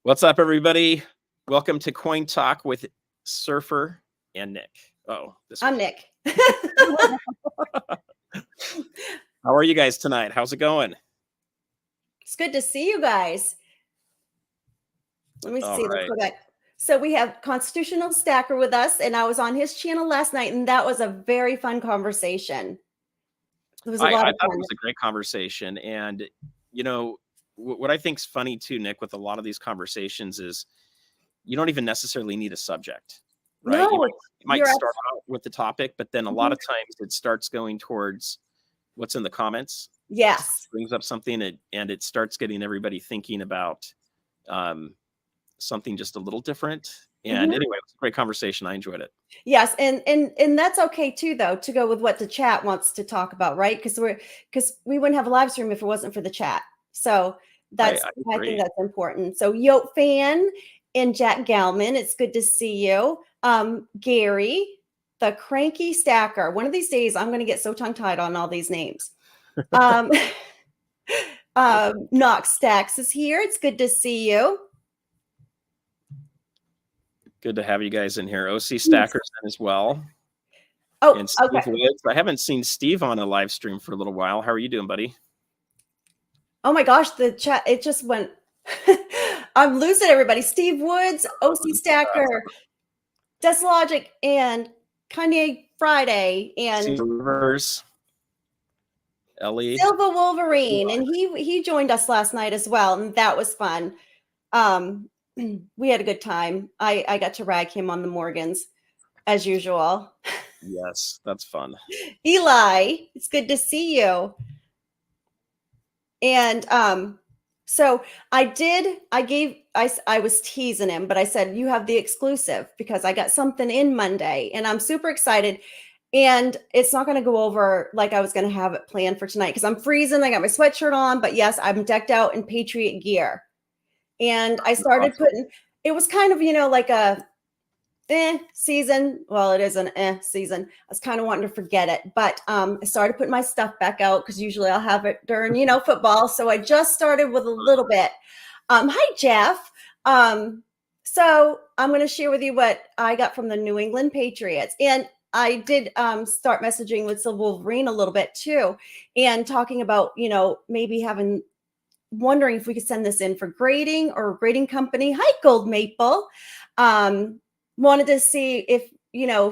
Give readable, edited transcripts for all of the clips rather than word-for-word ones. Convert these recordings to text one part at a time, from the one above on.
What's up, everybody? Welcome to Coin Talk with Sufer and Nick. I'm Nick. How are you guys tonight? How's it going? It's good to see you guys. Let me All see. right. Let's go back. So we have Constitutional Stacker with us, and I was on his channel last night, and that was a very fun conversation. It was a lot of I thought fun. it was a great conversation. And, you know, what I think is funny too, Nick, with a lot of these conversations is you don't even necessarily need a subject, right? No, you might you're start out with the topic, but then a lot Mhm. of times it starts going towards what's in the comments. Yes. Brings up something and it starts getting everybody thinking about something just a little different. And Mhm. anyway, it was a great conversation. I enjoyed it. Yes, and that's okay too, though, to go with what the chat wants to talk about, right? Because we wouldn't have a live stream if it wasn't for the chat. So I I agree. think that's important. So Yote Fan and Jack Galman, it's good to see you. Gary, the cranky stacker. One of these days, I'm going to get so tongue tied on all these names. Knox Stacks is here. It's good to see you. Good to have you guys in here. OC Stackers in as well. Oh, and Steve okay. Woods. I haven't seen Steve on a live stream for a little while. How are you doing, buddy? Oh my gosh, the chat, it just went. I'm losing everybody. Steve Woods, OC Stacker, Deslogic, and Kanye Friday, and Silvers, Ellie. Silva Wolverine. And he joined us last night as well, and that was fun. We had a good time. I got to rag him on the Morgans, as usual. Yes, that's fun. Eli, it's good to see you. And so I was teasing him, but I said, you have the exclusive because I got something in Monday and I'm super excited. And it's not going to go over like I was going to have it planned for tonight because I'm freezing. I got my sweatshirt on, but yes, I'm decked out in Patriot gear. And I started putting, it was kind of, like a season. Well, it is an season. I was kind of wanting to forget it, but I started putting my stuff back out because usually I'll have it during, football. So I just started with a little bit. Hi, Jeff. So I'm going to share with you what I got from the New England Patriots. And I did start messaging with Silver Wolverine a little bit too, and talking about, maybe wondering if we could send this in for grading or a grading company. Hi, Gold Maple. Wanted to see if,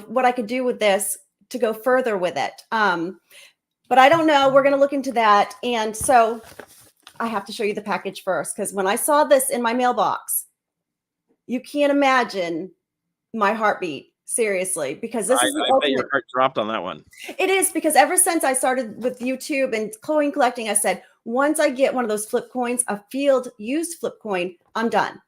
what I could do with this to go further with it. But I don't know. We're going to look into that. And so I have to show you the package first, because when I saw this in my mailbox, you can't imagine my heartbeat. Seriously, because this is the ultimate. Bet your heart dropped on that one. It is, because ever since I started with YouTube and coin collecting, I said, once I get one of those flip coins, a field used flip coin, I'm done.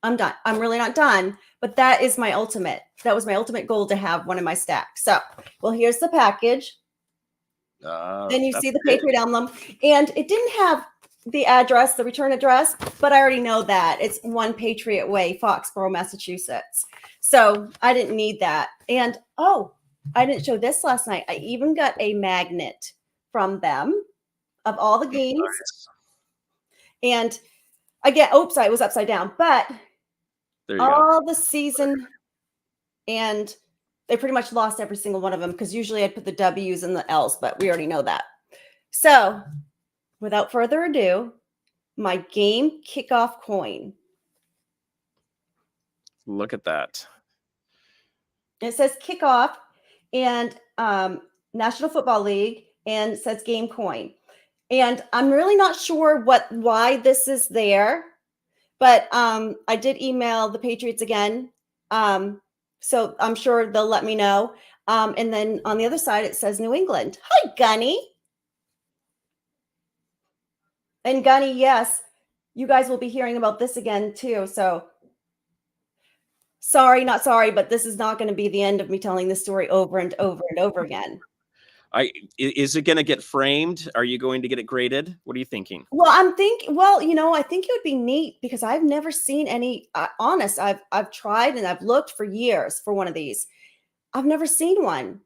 I'm done. I'm really not done, but that is my ultimate. That was my ultimate goal, to have one in my stack. So, well, here's the package. Then you see the Patriot emblem, and it didn't have the address, the return address, but I already know that it's 1 Patriot Way, Foxborough, Massachusetts. So I didn't need that. And I didn't show this last night. I even got a magnet from them of all the games. Nice. And again, oops, I was upside down, but all the season, and they pretty much lost every single one of them, because usually I'd put the W's and the L's, but we already know that. So without further ado, my game kickoff coin. Look at that. It says kickoff and National Football League, and it says game coin. And I'm really not sure why this is there, but I did email the Patriots again. So I'm sure they'll let me know. And then on the other side, it says New England. Hi, Gunny. And Gunny, yes, you guys will be hearing about this again too. So sorry, not sorry, but this is not going to be the end of me telling this story over and over and over again. Is it going to get framed? Are you going to get it graded? What are you thinking? Well, I think it would be neat, because I've never seen any, honest. I've tried and I've looked for years for one of these. I've never seen one.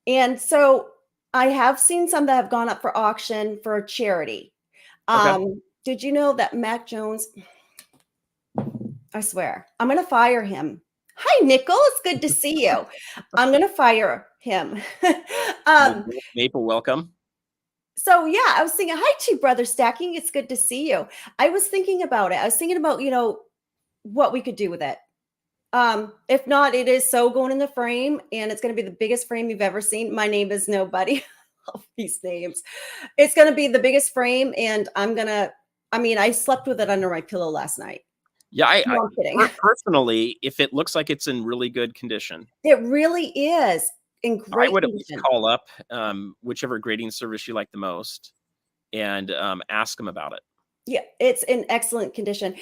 And so I have seen some that have gone up for auction for charity. Okay. Did you know that Mac Jones, I swear. I'm going to fire him. Hi, Nickel. It's good to see you. I'm going to fire him. Maple, welcome. So yeah, I was thinking, hi, Two Brother Stacking. It's good to see you. I was thinking about it. I was thinking about, what we could do with it. If not, it is so going in the frame, and it's going to be the biggest frame you've ever seen. My name is nobody. All these names. It's going to be the biggest frame, and I slept with it under my pillow last night. Yeah, No, I'm kidding. Personally, if it looks like it's in really good condition, It really is in great I would at least condition. call up whichever grading service you like the most and ask them about it. Yeah, it's in excellent condition.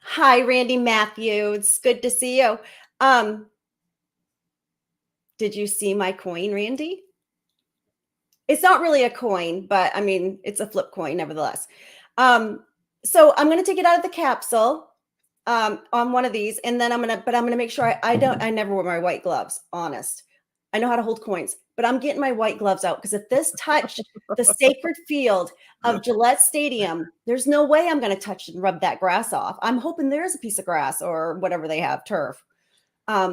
Hi, Randy Matthews. Good to see you. Did you see my coin, Randy? It's not really a coin, but I mean, it's a flip coin nevertheless. So I'm going to take it out of the capsule on one of these, and then I'm going to make sure I never wear my white gloves. Honest. I know how to hold coins, but I'm getting my white gloves out, because if this touched the sacred field of Gillette Stadium, there's no way I'm going to touch and rub that grass off. I'm hoping there's a piece of grass or whatever they have, turf. I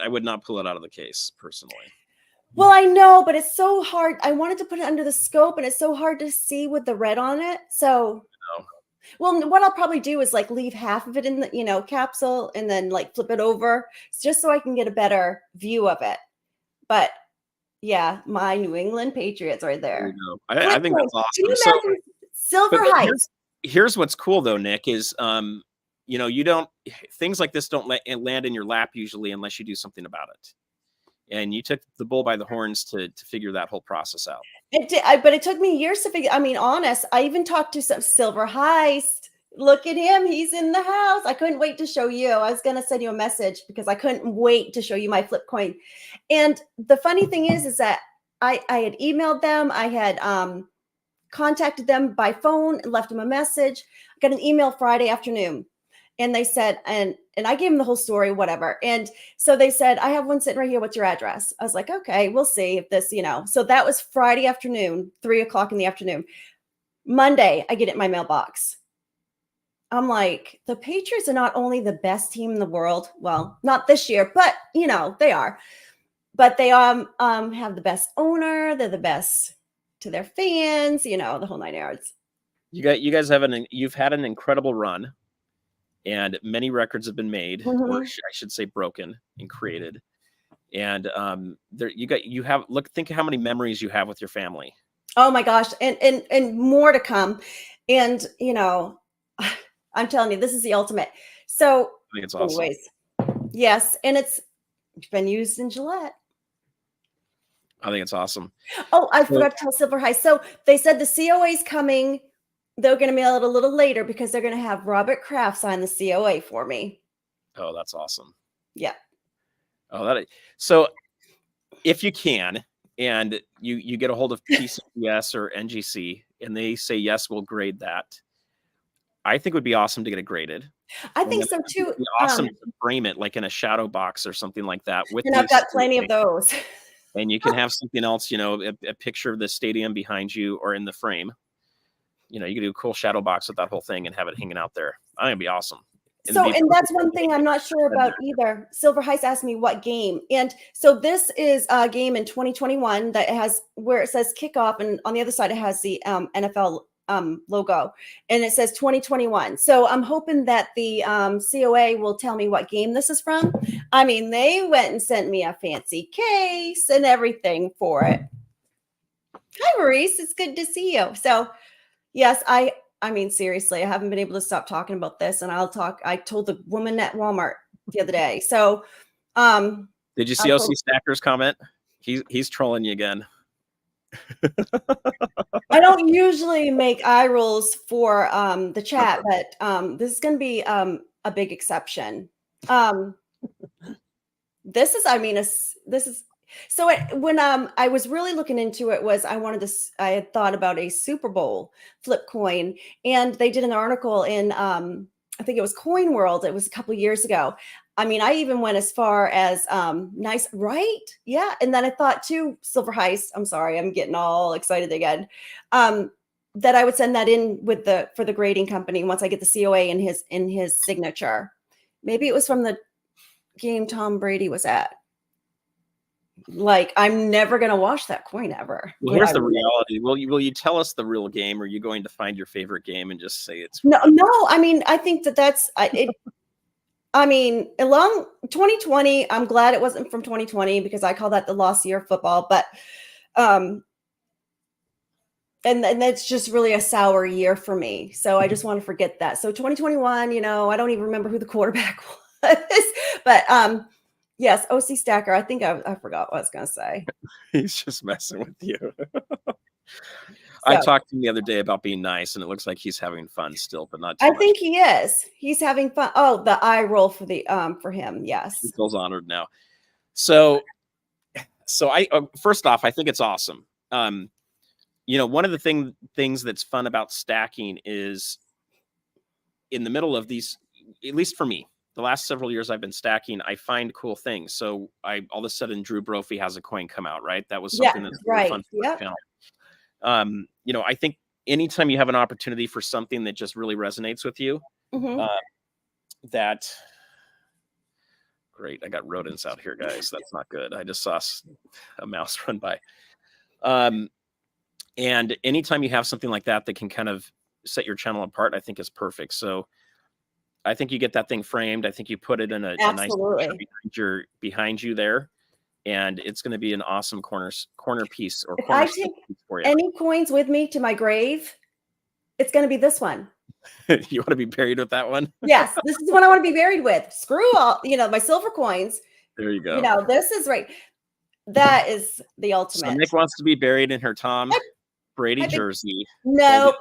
would not pull it out of the case personally. Well, I know, but it's so hard. I wanted to put it under the scope, and it's so hard to see with the red on it. So, well, what I'll probably do is like leave half of it in the, capsule, and then like flip it over just so I can get a better view of it. But yeah, my New England Patriots right there. I think that's awesome. Can you imagine Silver Heights? Here's what's cool though, Nick, is things like this don't land in your lap usually unless you do something about it. And you took the bull by the horns to figure that whole process out. It did, but it took me years to figure. I mean, honest, I even talked to some Silver Heist. Look at him. He's in the house. I couldn't wait to show you. I was going to send you a message because I couldn't wait to show you my flip coin. And the funny thing is that I had emailed them. I had contacted them by phone and left them a message. I got an email Friday afternoon. And they said, and I gave them the whole story, whatever. And so they said, I have one sitting right here. What's your address? I was like, okay, we'll see if this, So that was Friday afternoon, 3:00 in the afternoon. Monday, I get it in my mailbox. I'm like, the Patriots are not only the best team in the world. Well, not this year, but they are. But they have the best owner. They're the best to their fans. The whole 9 yards. You guys you've had an incredible run. And many records have been made, or I should say broken and created. And think of how many memories you have with your family. Oh my gosh. And more to come. And, I'm telling you, this is the ultimate. So I think it's awesome. Anyways, yes. And it's been used in Gillette. I think it's awesome. Oh, I forgot to tell Silver High. So they said the COA is coming. They're going to mail it a little later because they're going to have Robert Kraft sign the COA for me. Oh, that's awesome. Yeah. Oh, so if you can, and you get a hold of PCS or NGC, and they say, yes, we'll grade that. I think it would be awesome to get it graded. I think so too. It'd be awesome to frame it like in a shadow box or something like that. And I've got plenty of those. And you can have something else, a picture of the stadium behind you or in the frame. You can do a cool shadow box with that whole thing and have it hanging out there. I think it'd be awesome. And that's one thing I'm not sure about either. Silver Heist asked me what game. And so this is a game in 2021 that has where it says kickoff, and on the other side it has the NFL logo, and it says 2021. So I'm hoping that the COA will tell me what game this is from. I mean, they went and sent me a fancy case and everything for it. Hi, Maurice. It's good to see you. So yes, I mean, seriously, I haven't been able to stop talking about this, and I told the woman at Walmart the other day. So, did you see OC Stacker's comment? He's trolling you again. I don't usually make eye rolls for the chat, but this is going to be a big exception. This is. So when I was really looking into it, I had thought about a Super Bowl flip coin, and they did an article in I think it was Coin World. It was a couple of years ago. I mean, I even went as far as nice, right? Yeah. And then I thought too, Silver Heist. I'm sorry, I'm getting all excited again. That I would send that in for the grading company once I get the COA in his signature. Maybe it was from the game Tom Brady was at. Like, I'm never going to watch that coin ever. Well, here's the reality. Will you tell us the real game, or are you going to find your favorite game and just say it's no? I mean, I think that's it. I mean, along 2020, I'm glad it wasn't from 2020 because I call that the lost year of football. But and that's just really a sour year for me. So I just want to forget that. So 2021, I don't even remember who the quarterback was. But yes, OC Stacker. I think I forgot what I was going to say. He's just messing with you. So, I talked to him the other day about being nice, and it looks like he's having fun still, but not too I much. think he is. He's having fun. Oh, the eye roll for the for him. Yes. He feels honored now. So I first off, I think it's awesome. One of the things that's fun about stacking is in the middle of these, at least for me, the last several years I've been stacking, I find cool things. So all of a sudden Drew Brophy has a coin come out, right? That was something that's really fun for my channel. I think anytime you have an opportunity for something that just really resonates with you, that great. I got rodents out here, guys. That's not good. I just saw a mouse run by. And anytime you have something like that can kind of set your channel apart, I think is perfect. So I think you get that thing framed. I think you put it in a nice picture behind you there, and it's going to be an awesome corner piece or corner piece for you. Any coins with me to my grave, it's going to be this one. You want to be buried with that one? Yes, this is what I want to be buried with. Screw all, my silver coins. There you go. This is right. That is the ultimate. So Nick wants to be buried in her Tom Brady jersey. No,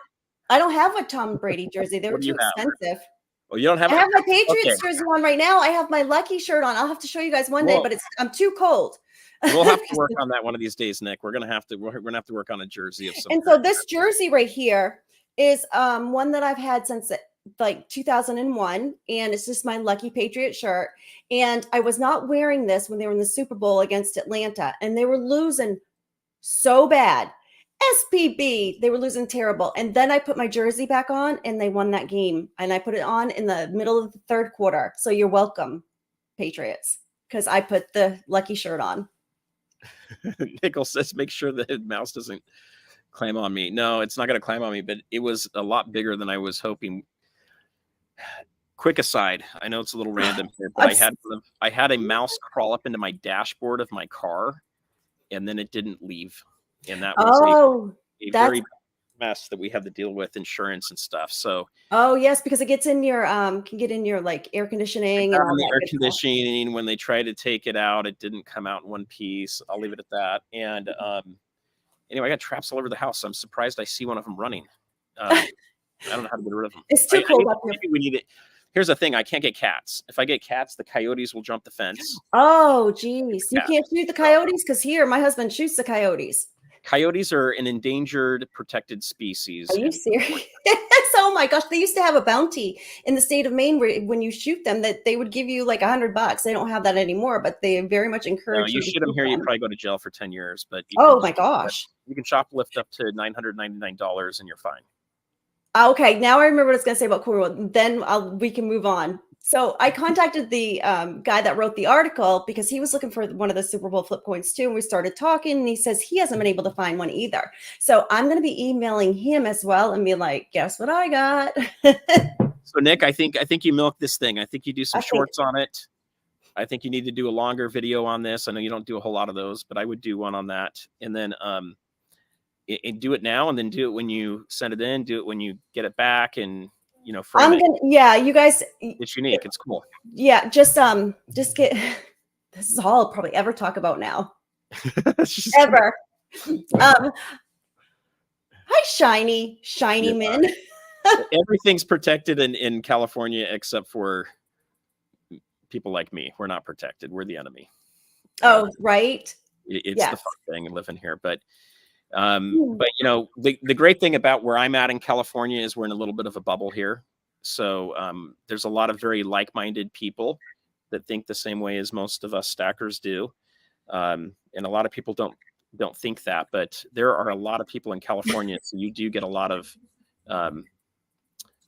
I don't have a Tom Brady jersey. They were too expensive. Well, you don't have. I have my Patriots jersey on right now. I have my Lucky shirt on. I'll have to show you guys one day, but I'm too cold. We'll have to work on that one of these days, Nick. We're gonna have to work on a jersey of some. And so this jersey right here is one that I've had since like 2001, and it's just my Lucky Patriot shirt. And I was not wearing this when they were in the Super Bowl against Atlanta, and they were losing so bad. SPB, they were losing terrible. And then I put my jersey back on and they won that game. And I put it on in the middle of the third quarter. So you're welcome, Patriots, because I put the Lucky shirt on. Nickel says, make sure the mouse doesn't climb on me. No, it's not going to climb on me, but it was a lot bigger than I was hoping. Quick aside, I know it's a little random here, but I had a mouse crawl up into my dashboard of my car, and then it didn't leave. And that was a very mess that we have to deal with insurance and stuff. So yes, because it gets in your can get in your like air conditioning and all the air conditioning. When they tried to take it out, it didn't come out in one piece. I'll leave it at that. And anyway, I got traps all over the house. I'm surprised I see one of them running. I don't know how to get rid of them. It's too cold up here. Maybe we need it. Here's the thing. I can't get cats. If I get cats, the coyotes will jump the fence. Oh, geez. You can't shoot the coyotes? Because here, my husband shoots the coyotes. Coyotes are an endangered protected species. Are you serious? Oh my gosh. They used to have a bounty in the state of Maine where when you shoot them that they would give you like $100. They don't have that anymore, but they very much encourage you shoot them here, you probably go to jail for 10 years. But my gosh. You can shoplift up to $999 and you're fine. Okay, now I remember what I was going to say about Cornwall. Then we can move on. So I contacted the guy that wrote the article because he was looking for one of the Super Bowl flip coins too. And we started talking and he says he hasn't been able to find one either. So I'm going to be emailing him as well and be like, guess what I got? So Nick, I think you milk this thing. I think you do some shorts on it. I think you need to do a longer video on this. I know you don't do a whole lot of those, but I would do one on that. And then do it now and then do it when you send it in, do it when you get it back and frame it. You guys, it's unique. It's cool. Yeah. Just get, this is all I'll probably ever talk about now. Ever. Hi, shiny men. Everything's protected in California, except for people like me. We're not protected. We're the enemy. Oh, right. It's the fun thing living here, but the great thing about where I'm at in California is we're in a little bit of a bubble here. So there's a lot of very like-minded people that think the same way as most of us stackers do. And a lot of people don't think that, but there are a lot of people in California. So you do get a lot of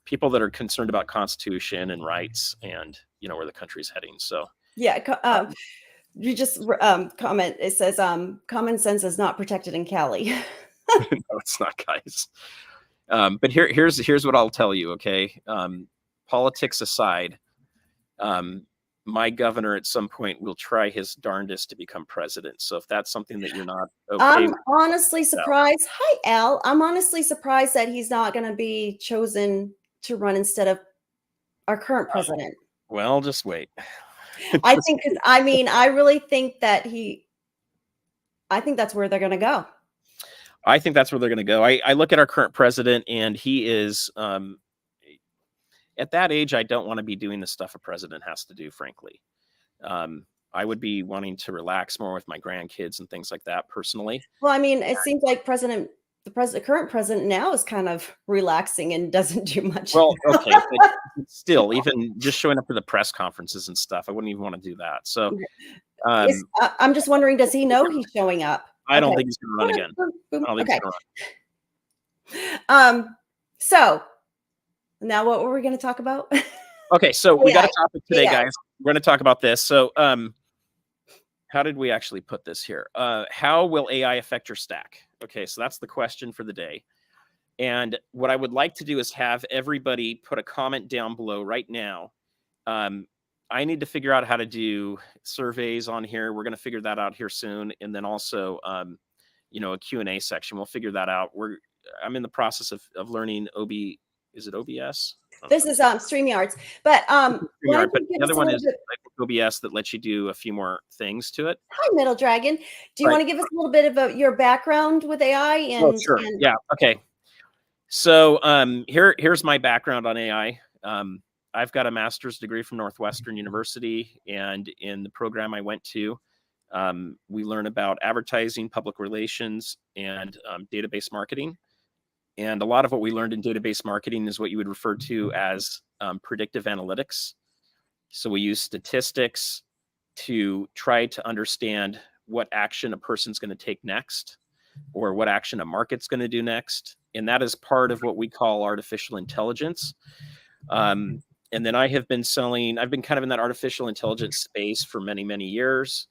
people that are concerned about Constitution and rights and, you know, where the country's heading. So Yeah. You just comment. It says common sense is not protected in Cali. no, it's not, guys. But here's what I'll tell you. Okay. Politics aside, my governor at some point will try his darndest to become president. So if that's something that you're not okay I'm with, honestly surprised. Hi, Al. I'm honestly surprised that he's not going to be chosen to run instead of our current president. well, just wait. I think, I mean, I really think that I think that's where they're going to go. I think that's where they're going to go. I look at our current president, and he is at that age. I don't want to be doing the stuff a president has to do, frankly. I would be wanting to relax more with my grandkids and things like that personally. Well, I mean, it seems like the current president now is kind of relaxing and doesn't do much. Well, okay, but still, even just showing up to the press conferences and stuff, I wouldn't even want to do that. So I'm just wondering, does he know he's showing up? I don't think he's going to run again. I don't think he's going to run. So now what were we going to talk about? Okay, so we got a topic today, AI. guys. We're going to talk about this. So how did we actually put this here? How will AI affect your stack? Okay, so that's the question for the day. And what I would like to do is have everybody put a comment down below right now. I need to figure out how to do surveys on here. We're going to figure that out here soon. And then also, you know, a Q&A section. We'll figure that out. I'm in the process of learning is it OBS? This is StreamYards. But StreamYard, but the other one is OBS that lets you do a few more things to it. Hi, Middle Dragon. Do you want to give us a little bit of your background with AI? And sure. Yeah. Okay. So here's my background on AI. I've got a master's degree from Northwestern University, and in the program I went to, we learn about advertising, public relations, and database marketing. And a lot of what we learned in database marketing is what you would refer to as predictive analytics. So we use statistics to try to understand what action a person's going to take next, or what action a market's going to do next. And that is part of what we call artificial intelligence. And then I've been kind of in that artificial intelligence space for many, many years,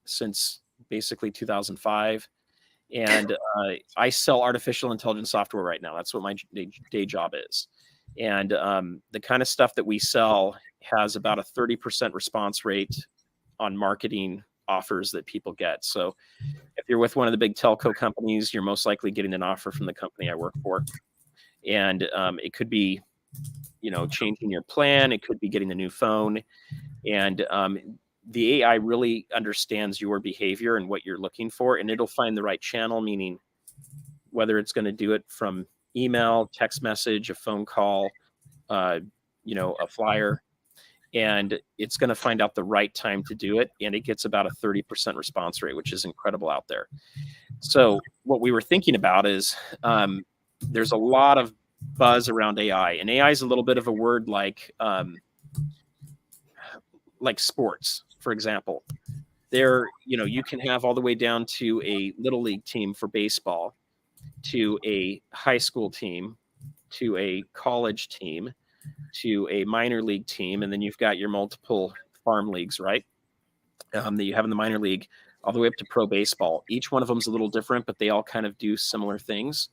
since basically 2005. And I sell artificial intelligence software right now. That's what my day job is. And the kind of stuff that we sell has about a 30% response rate on marketing offers that people get. So if you're with one of the big telco companies, you're most likely getting an offer from the company I work for. And it could be, you know, changing your plan. It could be getting a new phone. And the AI really understands your behavior and what you're looking for, and it'll find the right channel, meaning whether it's going to do it from email, text message, a phone call, you know, a flyer, and it's going to find out the right time to do it. And it gets about a 30% response rate, which is incredible out there. So what we were thinking about is there's a lot of buzz around AI, and AI is a little bit of a word like sports, for example. There, you know, you can have all the way down to a little league team for baseball, to a high school team, to a college team, to a minor league team, and then you've got your multiple farm leagues, right? That you have in the minor league, all the way up to pro baseball. Each one of them is a little different, but they all kind of do similar things.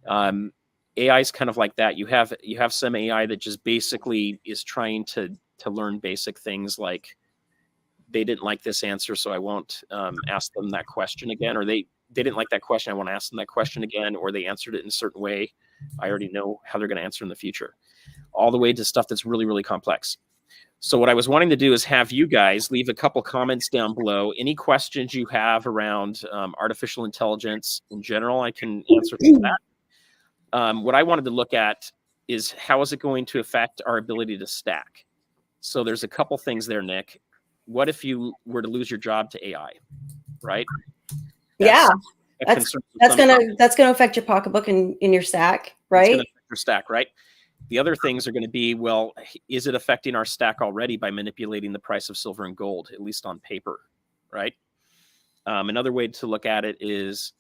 AI is kind of like that. You have some AI that just basically is trying to learn basic things, like they didn't like this answer, so I won't ask them that question again, or they didn't like that question, I won't ask them that question again, or they answered it in a certain way. I already know how they're going to answer in the future, all the way to stuff that's really, really complex. So what I was wanting to do is have you guys leave a couple comments down below. Any questions you have around artificial intelligence in general, I can answer that. What I wanted to look at is how is it going to affect our ability to stack? So there's a couple things there, Nick. What if you were to lose your job to AI, right? That's gonna affect your pocketbook and in your stack, right? It's gonna affect your stack, right? The other things are going to be, well, is it affecting our stack already by manipulating the price of silver and gold, at least on paper, right? Another way to look at it is,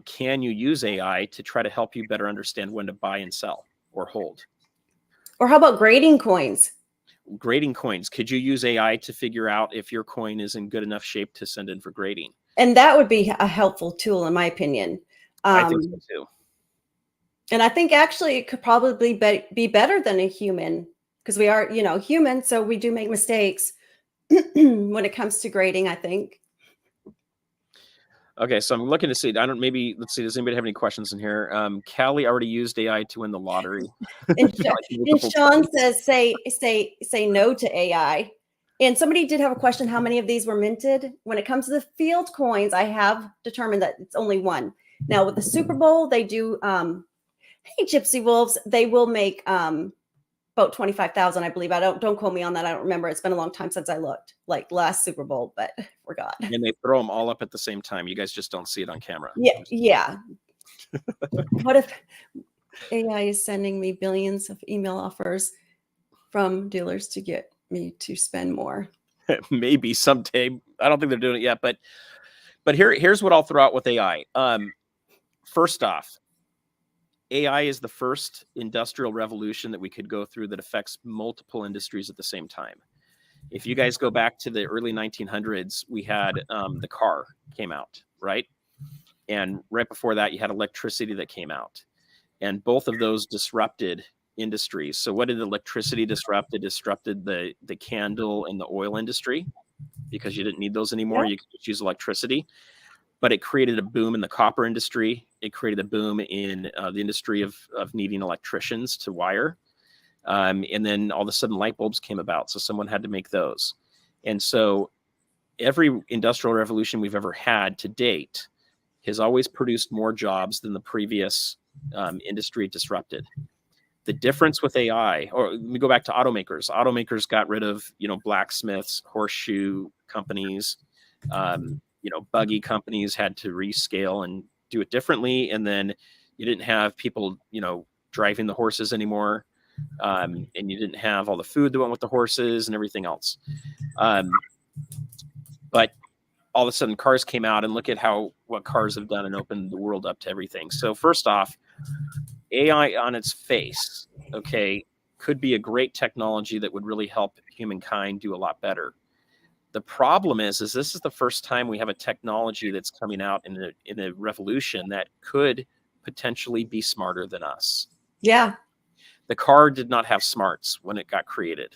can you use AI to try to help you better understand when to buy and sell or hold. Or how about grading coins? Grading coins. Could you use AI to figure out if your coin is in good enough shape to send in for grading? And that would be a helpful tool, in my opinion. I think so too. And I think actually it could probably be better than a human, because we are, human, so we do make mistakes when it comes to grading, I think. Okay, so I'm looking to see. Let's see. Does anybody have any questions in here? Callie already used AI to win the lottery. And, Like and multiple Sean times. says, say no to AI. And somebody did have a question, how many of these were minted? When it comes to the field coins, I have determined that it's only one. Now with the Super Bowl, they do, hey, Gypsy Wolves, they will make about 25,000, I believe. Don't quote me on that. I don't remember. It's been a long time since I looked, like last Super Bowl, but I forgot. And they throw them all up at the same time. You guys just don't see it on camera. Yeah. What if AI is sending me billions of email offers from dealers to get me to spend more? Maybe someday. I don't think they're doing it yet, but here's what I'll throw out with AI. First off, AI is the first industrial revolution that we could go through that affects multiple industries at the same time. If you guys go back to the early 1900s, we had the car came out, right? And right before that, you had electricity that came out. And both of those disrupted industries. So what did electricity disrupt? It disrupted the candle and the oil industry because you didn't need those anymore. Yeah. You could just use electricity. But it created a boom in the copper industry. It created a boom in the industry of needing electricians to wire. And then all of a sudden light bulbs came about. So someone had to make those. And so every industrial revolution we've ever had to date has always produced more jobs than the previous industry it disrupted. The difference with AI, or let me go back to automakers. Automakers got rid of, blacksmiths, horseshoe companies, buggy companies had to rescale and do it differently. And then you didn't have people, driving the horses anymore. And you didn't have all the food that went with the horses and everything else. But all of a sudden cars came out, and look at what cars have done and opened the world up to everything. So first off, AI on its face, okay, could be a great technology that would really help humankind do a lot better. The problem is this is the first time we have a technology that's coming out in a revolution that could potentially be smarter than us. Yeah. The car did not have smarts when it got created.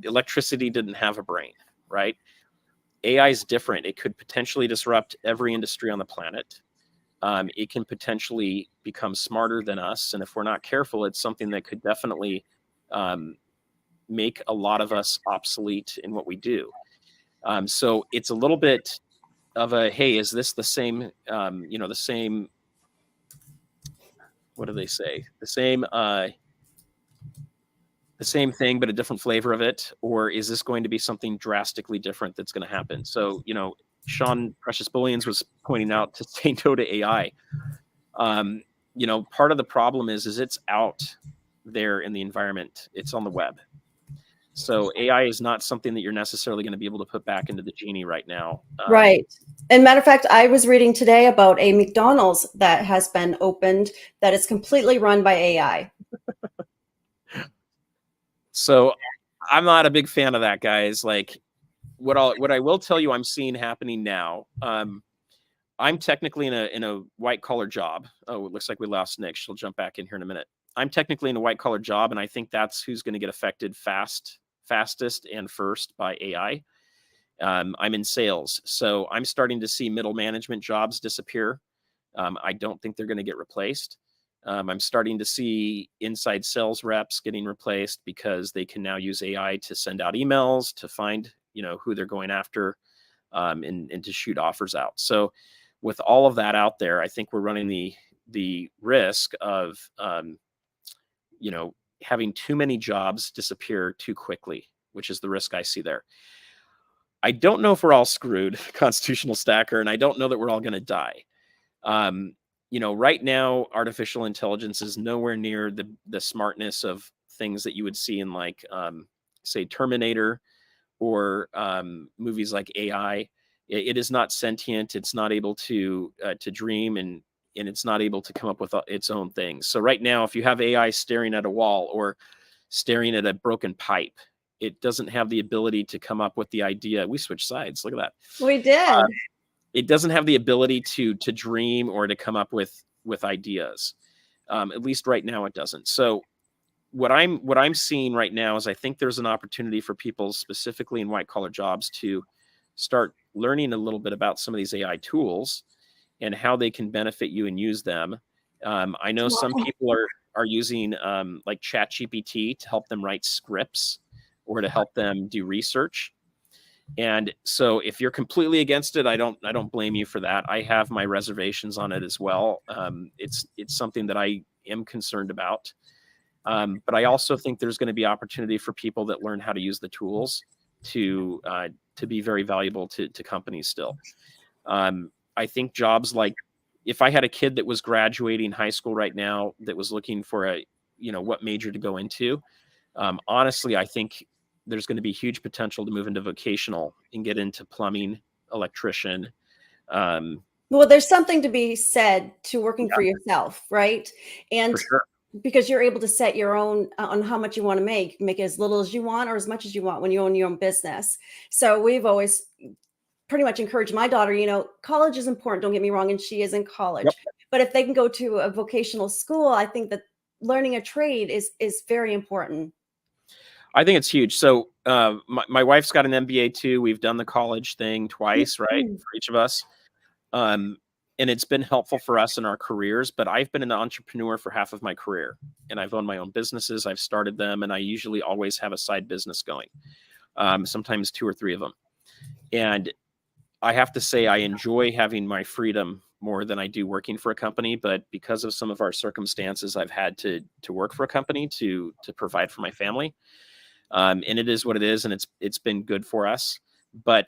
Electricity didn't have a brain, right? AI is different. It could potentially disrupt every industry on the planet. It can potentially become smarter than us. And if we're not careful, it's something that could definitely make a lot of us obsolete in what we do. So it's a little bit of a, hey, is this the same, the same, what do they say? The same thing, but a different flavor of it? Or is this going to be something drastically different that's going to happen? So, Sean Precious Bullions was pointing out to say no to AI. Part of the problem is it's out there in the environment. It's on the web. So AI is not something that you're necessarily going to be able to put back into the genie right now. Right. And matter of fact, I was reading today about a McDonald's that has been opened that is completely run by AI. So I'm not a big fan of that, guys. Like what I will tell you I'm seeing happening now. I'm technically in a white collar job. Oh, it looks like we lost Nick. She'll jump back in here in a minute. I'm technically in a white collar job, and I think that's who's going to get affected fastest and first by AI. I'm in sales, so I'm starting to see middle management jobs disappear. I don't think they're going to get replaced. I'm starting to see inside sales reps getting replaced because they can now use AI to send out emails to find, who they're going after, and to shoot offers out. So with all of that out there, I think we're running the risk of, having too many jobs disappear too quickly, which is the risk I see there. I don't know if we're all screwed, constitutional stacker, and I don't know that we're all going to die. Right now, artificial intelligence is nowhere near the smartness of things that you would see in like, say, Terminator or movies like AI. It is not sentient. It's not able to dream and and it's not able to come up with its own things. So right now, if you have AI staring at a wall or staring at a broken pipe, it doesn't have the ability to come up with the idea. We switched sides. Look at that. We did. It doesn't have the ability to dream or to come up with ideas. At least right now, it doesn't. So what I'm seeing right now is I think there's an opportunity for people specifically in white collar jobs to start learning a little bit about some of these AI tools and how they can benefit you and use them. I know some people are using like ChatGPT to help them write scripts or to help them do research. And so if you're completely against it, I don't blame you for that. I have my reservations on it as well. It's something that I am concerned about. But I also think there's going to be opportunity for people that learn how to use the tools to be very valuable to companies still. I think jobs like, if I had a kid that was graduating high school right now that was looking for what major to go into, honestly, I think there's going to be huge potential to move into vocational and get into plumbing, electrician. Well, there's something to be said to working for yourself, right? And For sure. because you're able to set your own on how much you want to make as little as you want or as much as you want when you own your own business. So we've always pretty much encouraged my daughter, college is important, don't get me wrong, and she is in college. Yep. But if they can go to a vocational school, I think that learning a trade is very important. I think it's huge. So my wife's got an MBA too. We've done the college thing twice, right, for each of us. And it's been helpful for us in our careers, but I've been an entrepreneur for half of my career, and I've owned my own businesses. I've started them, and I usually always have a side business going, sometimes 2 or 3 of them. And I have to say, I enjoy having my freedom more than I do working for a company. But because of some of our circumstances, I've had to work for a company to provide for my family. And it is what it is, and it's been good for us. But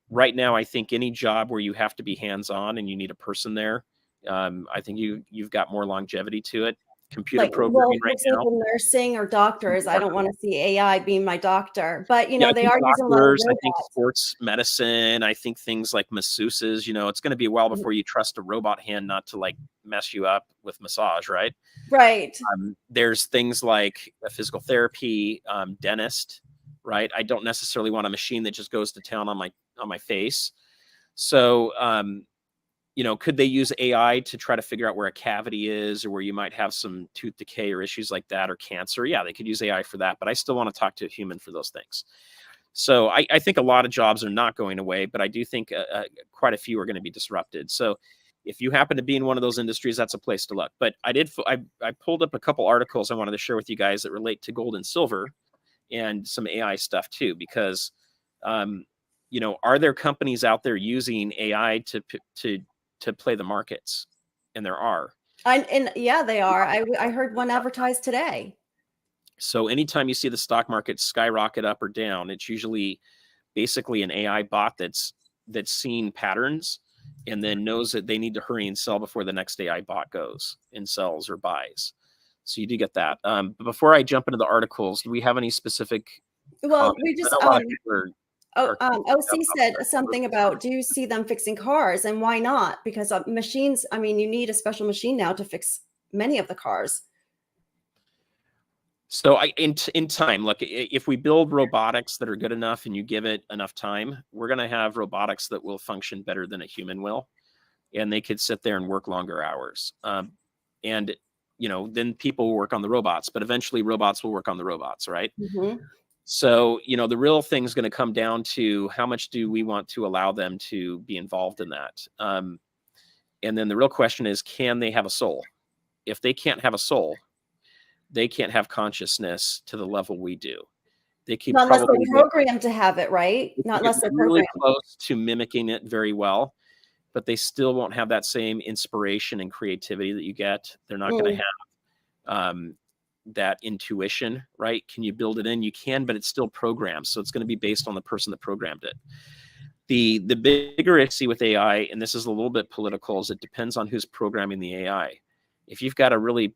right now, I think any job where you have to be hands-on and you need a person there, I think you've got more longevity to it. Computer programming for right now. example, nursing or doctors, I don't want to see AI being my doctor, but Yeah, they are using a lot of doctors, I think robots. sports medicine, I think things like masseuses, it's going to be a while before you trust a robot hand not to like mess you up with massage, right? Right. There's things like a physical therapy, dentist, right? I don't necessarily want a machine that just goes to town on my face. So, could they use AI to try to figure out where a cavity is or where you might have some tooth decay or issues like that or cancer? Yeah, they could use AI for that, but I still want to talk to a human for those things. So I think a lot of jobs are not going away, but I do think quite a few are going to be disrupted. So if you happen to be in one of those industries, that's a place to look. But I pulled up a couple articles I wanted to share with you guys that relate to gold and silver and some AI stuff too, because, are there companies out there using AI to play the markets? And there are. Yeah, they are. I heard one advertised today. So anytime you see the stock market skyrocket up or down, it's usually basically an AI bot that's seen patterns and then knows that they need to hurry and sell before the next AI bot goes and sells or buys. So you do get that. But before I jump into the articles, do we have any specific Well, comments? we just OC said something about, do you see them fixing cars, and why not? Because machines, I mean, you need a special machine now to fix many of the cars. So in time, look, if we build robotics that are good enough and you give it enough time, we're going to have robotics that will function better than a human will. And they could sit there and work longer hours. And, then people will work on the robots, but eventually robots will work on the robots, right? Mm-hmm. So, the real thing is going to come down to how much do we want to allow them to be involved in that? And then the real question is, can they have a soul? If they can't have a soul, they can't have consciousness to the level we do. They keep not unless they're programmed to have it, right? Not unless they're really close to mimicking it very well, but they still won't have that same inspiration and creativity that you get. They're not going to have that intuition, right? Can you build it in? You can, but it's still programmed. So it's going to be based on the person that programmed it. The bigger issue with AI, and this is a little bit political, is it depends on who's programming the AI. If you've got a really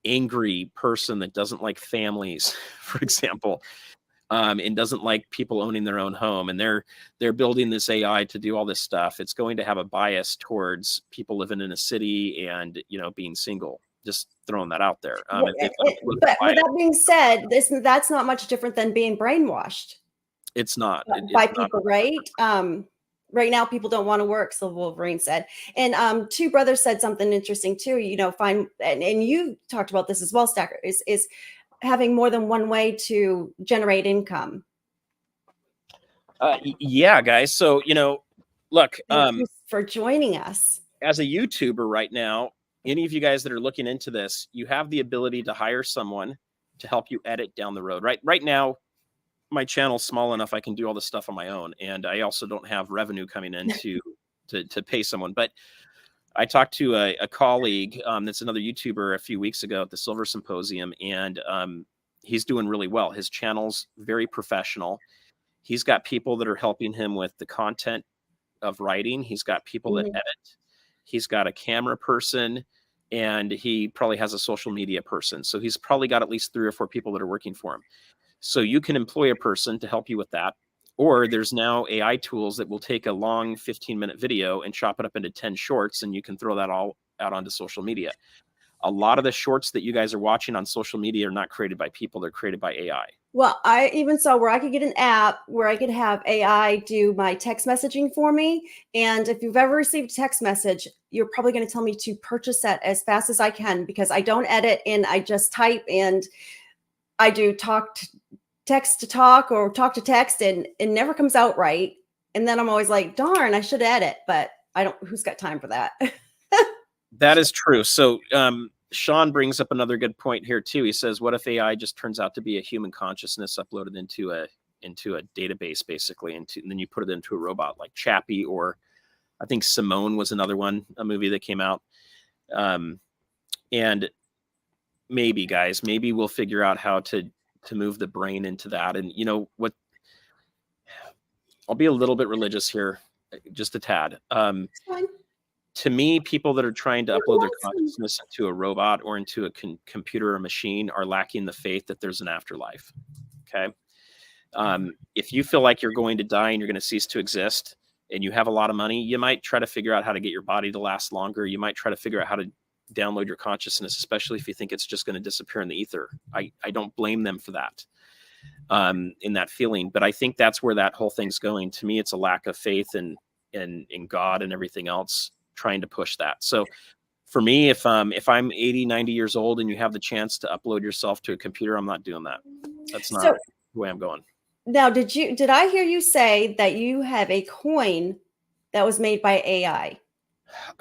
angry person that doesn't like families, for example, and doesn't like people owning their own home. And they're building this AI to do all this stuff. It's going to have a bias towards people living in a city and, you know, being single. Just throwing that out there. If they've got a political But with bias, that being said, that's not much different than being brainwashed it's not. by It's not. people, right? Right now, people don't want to work, so Wolverine said. And Two Brothers said something interesting too. You know, and you talked about this as well, Stacker, is having more than one way to generate income. Yeah, guys. So, you know, look, Thank you for joining us. as a YouTuber right now, any of you guys that are looking into this, you have the ability to hire someone to help you edit down the road. Right now, my channel's small enough I can do all this stuff on my own, and I also don't have revenue coming in to pay someone. But I talked to a colleague that's another YouTuber a few weeks ago at the Silver Symposium, and he's doing really well. His channel's very professional. He's got people that are helping him with the content of writing. He's got people that edit. He's got a camera person, and he probably has a social media person. So he's probably got at least 3 or 4 people that are working for him. So you can employ a person to help you with that. Or there's now AI tools that will take a long 15-minute video and chop it up into 10 shorts, and you can throw that all out onto social media. A lot of the shorts that you guys are watching on social media are not created by people. They're created by AI. Well, I even saw where I could get an app where I could have AI do my text messaging for me. And if you've ever received a text message, you're probably going to tell me to purchase that as fast as I can, because I don't edit and I just type, and I do text to talk or talk to text, and it never comes out right. And then I'm always like, darn, I should edit, but I don't, who's got time for that? That is true. So Sean brings up another good point here too. He says, what if AI just turns out to be a human consciousness uploaded into a database, basically, and then you put it into a robot like Chappie, or I think Simone was another one, a movie that came out. And maybe, guys, maybe we'll figure out how to move the brain into that. And you know what? I'll be a little bit religious here, just a tad. To me, people that are trying to upload their consciousness into a robot or into a computer or machine are lacking the faith that there's an afterlife. Okay. If you feel like you're going to die and you're going to cease to exist and you have a lot of money, you might try to figure out how to get your body to last longer. You might try to figure out how to download your consciousness, especially if you think it's just going to disappear in the ether. I don't blame them for that, in that feeling. But I think that's where that whole thing's going. To me, it's a lack of faith in God and everything else, trying to push that. So for me, if I'm 80, 90 years old and you have the chance to upload yourself to a computer, I'm not doing that. That's not the way I'm going. Now, did I hear you say that you have a coin that was made by AI?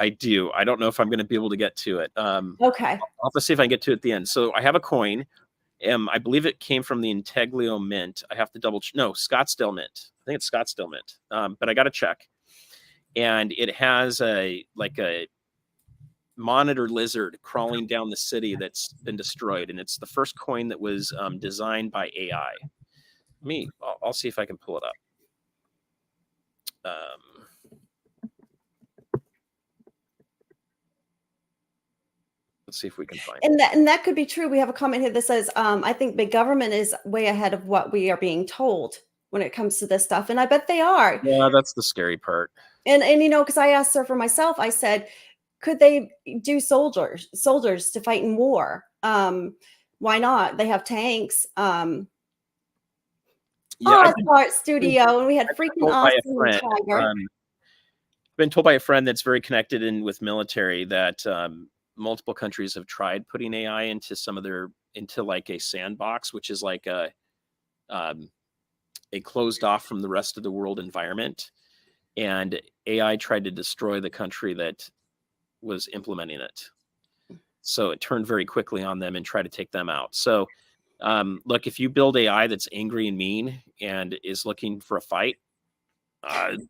I do. I don't know if I'm going to be able to get to it. Okay. I'll have to see if I can get to it at the end. So I have a coin. I believe it came from the Integlio Mint. I have to Scottsdale Mint. I think it's Scottsdale Mint. But I got to check. And it has a monitor lizard crawling down the city that's been destroyed. And it's the first coin that was designed by AI. I'll see if I can pull it up. Let's see if we can find it. And that could be true. We have a comment here that says, I think big government is way ahead of what we are being told when it comes to this stuff. And I bet they are. Yeah, that's the scary part. And you know, because I asked her for myself, I said, could they do soldiers to fight in war? Why not? They have tanks. Smart Studio, and we had freaking awesome Tiger. Been told by a friend that's very connected in with military that multiple countries have tried putting AI into into like a sandbox, which is like a closed off from the rest of the world environment. And AI tried to destroy the country that was implementing it. So it turned very quickly on them and tried to take them out. So look, if you build AI that's angry and mean and is looking for a fight,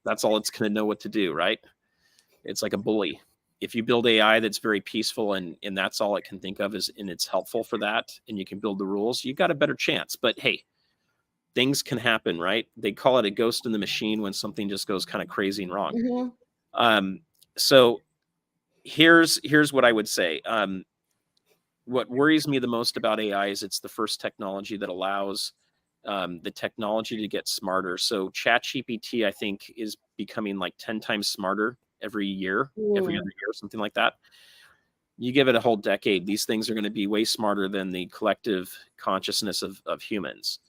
that's all it's going to know what to do, right? It's like a bully. If you build AI that's very peaceful and that's all it can think of and it's helpful for that, and you can build the rules, you got a better chance. But hey, things can happen, right? They call it a ghost in the machine when something just goes kind of crazy and wrong. So here's what I would say. What worries me the most about AI is it's the first technology that allows the technology to get smarter. So ChatGPT, I think, is becoming like 10 times smarter every year, every other year, something like that. You give it a whole decade, these things are going to be way smarter than the collective consciousness of humans.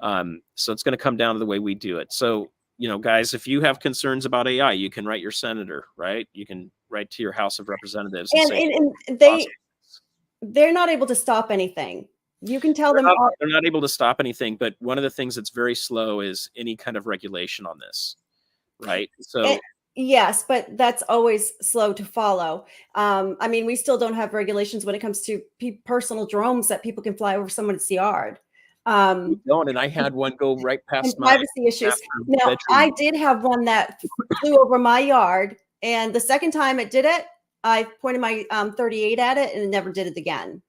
So it's going to come down to the way we do it. So, guys, if you have concerns about AI, you can write your senator, right? You can write to your House of Representatives and say, And awesome. they're not able to stop anything. You can tell they're them not, they're not able to stop anything, but one of the things that's very slow is any kind of regulation on this, right? So yes, but that's always slow to follow. I mean, we still don't have regulations when it comes to personal drones that people can fly over someone's yard. we don't, and I had one go right And past my privacy issues. Now, bedroom. I did have one that flew over my yard, and the second time it did it, I pointed my 38 at it, and it never did it again.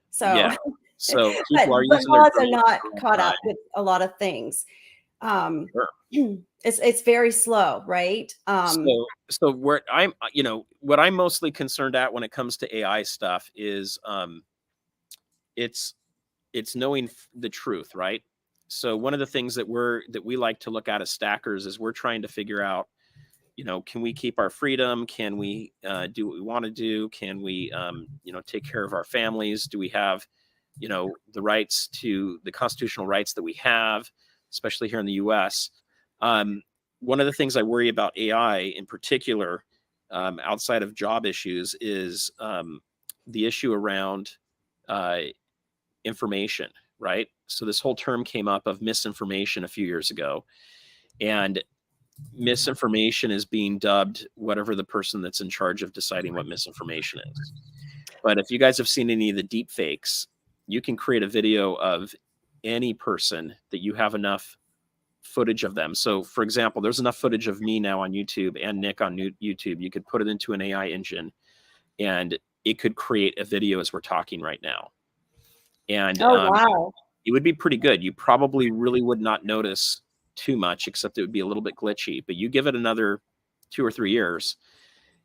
So, yeah, so but people are using their laws are drones not all the caught up time. with a lot of things. Sure. It's very slow, right? So where I'm, what I'm mostly concerned at when it comes to AI stuff is, it's knowing the truth, right? So one of the things that we like to look at as stackers is we're trying to figure out, can we keep our freedom? Can we do what we want to do? Can we, take care of our families? Do we have, the rights to the constitutional rights that we have, especially here in the U.S.? One of the things I worry about AI in particular, outside of job issues, is the issue around information, right? So this whole term came up of misinformation a few years ago, and misinformation is being dubbed whatever the person that's in charge of deciding what misinformation is. But if you guys have seen any of the deep fakes, you can create a video of any person that you have enough footage of them. So for example, there's enough footage of me now on YouTube and Nick on YouTube. You could put it into an AI engine and it could create a video as we're talking right now. And wow. it would be pretty good. You probably really would not notice too much, except it would be a little bit glitchy. But you give it another 2 or 3 years,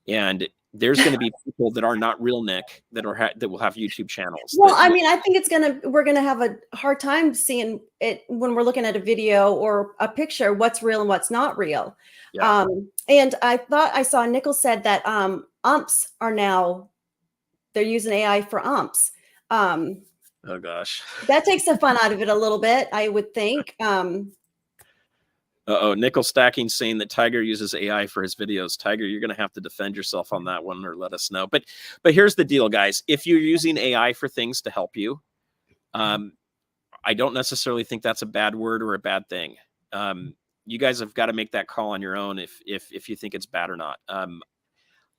and there's going to be people that are not real Nick that will have YouTube channels. Well, I mean, I think we're gonna have a hard time seeing it when we're looking at a video or a picture, what's real and what's not real. Yeah. And I thought I saw Nickel said that umps are now, they're using AI for umps. Oh gosh. That takes the fun out of it a little bit, I would think. Nickel Stacking saying that Tiger uses AI for his videos. Tiger, you're going to have to defend yourself on that one, or let us know. But here's the deal, guys. If you're using AI for things to help you, I don't necessarily think that's a bad word or a bad thing. You guys have got to make that call on your own if you think it's bad or not.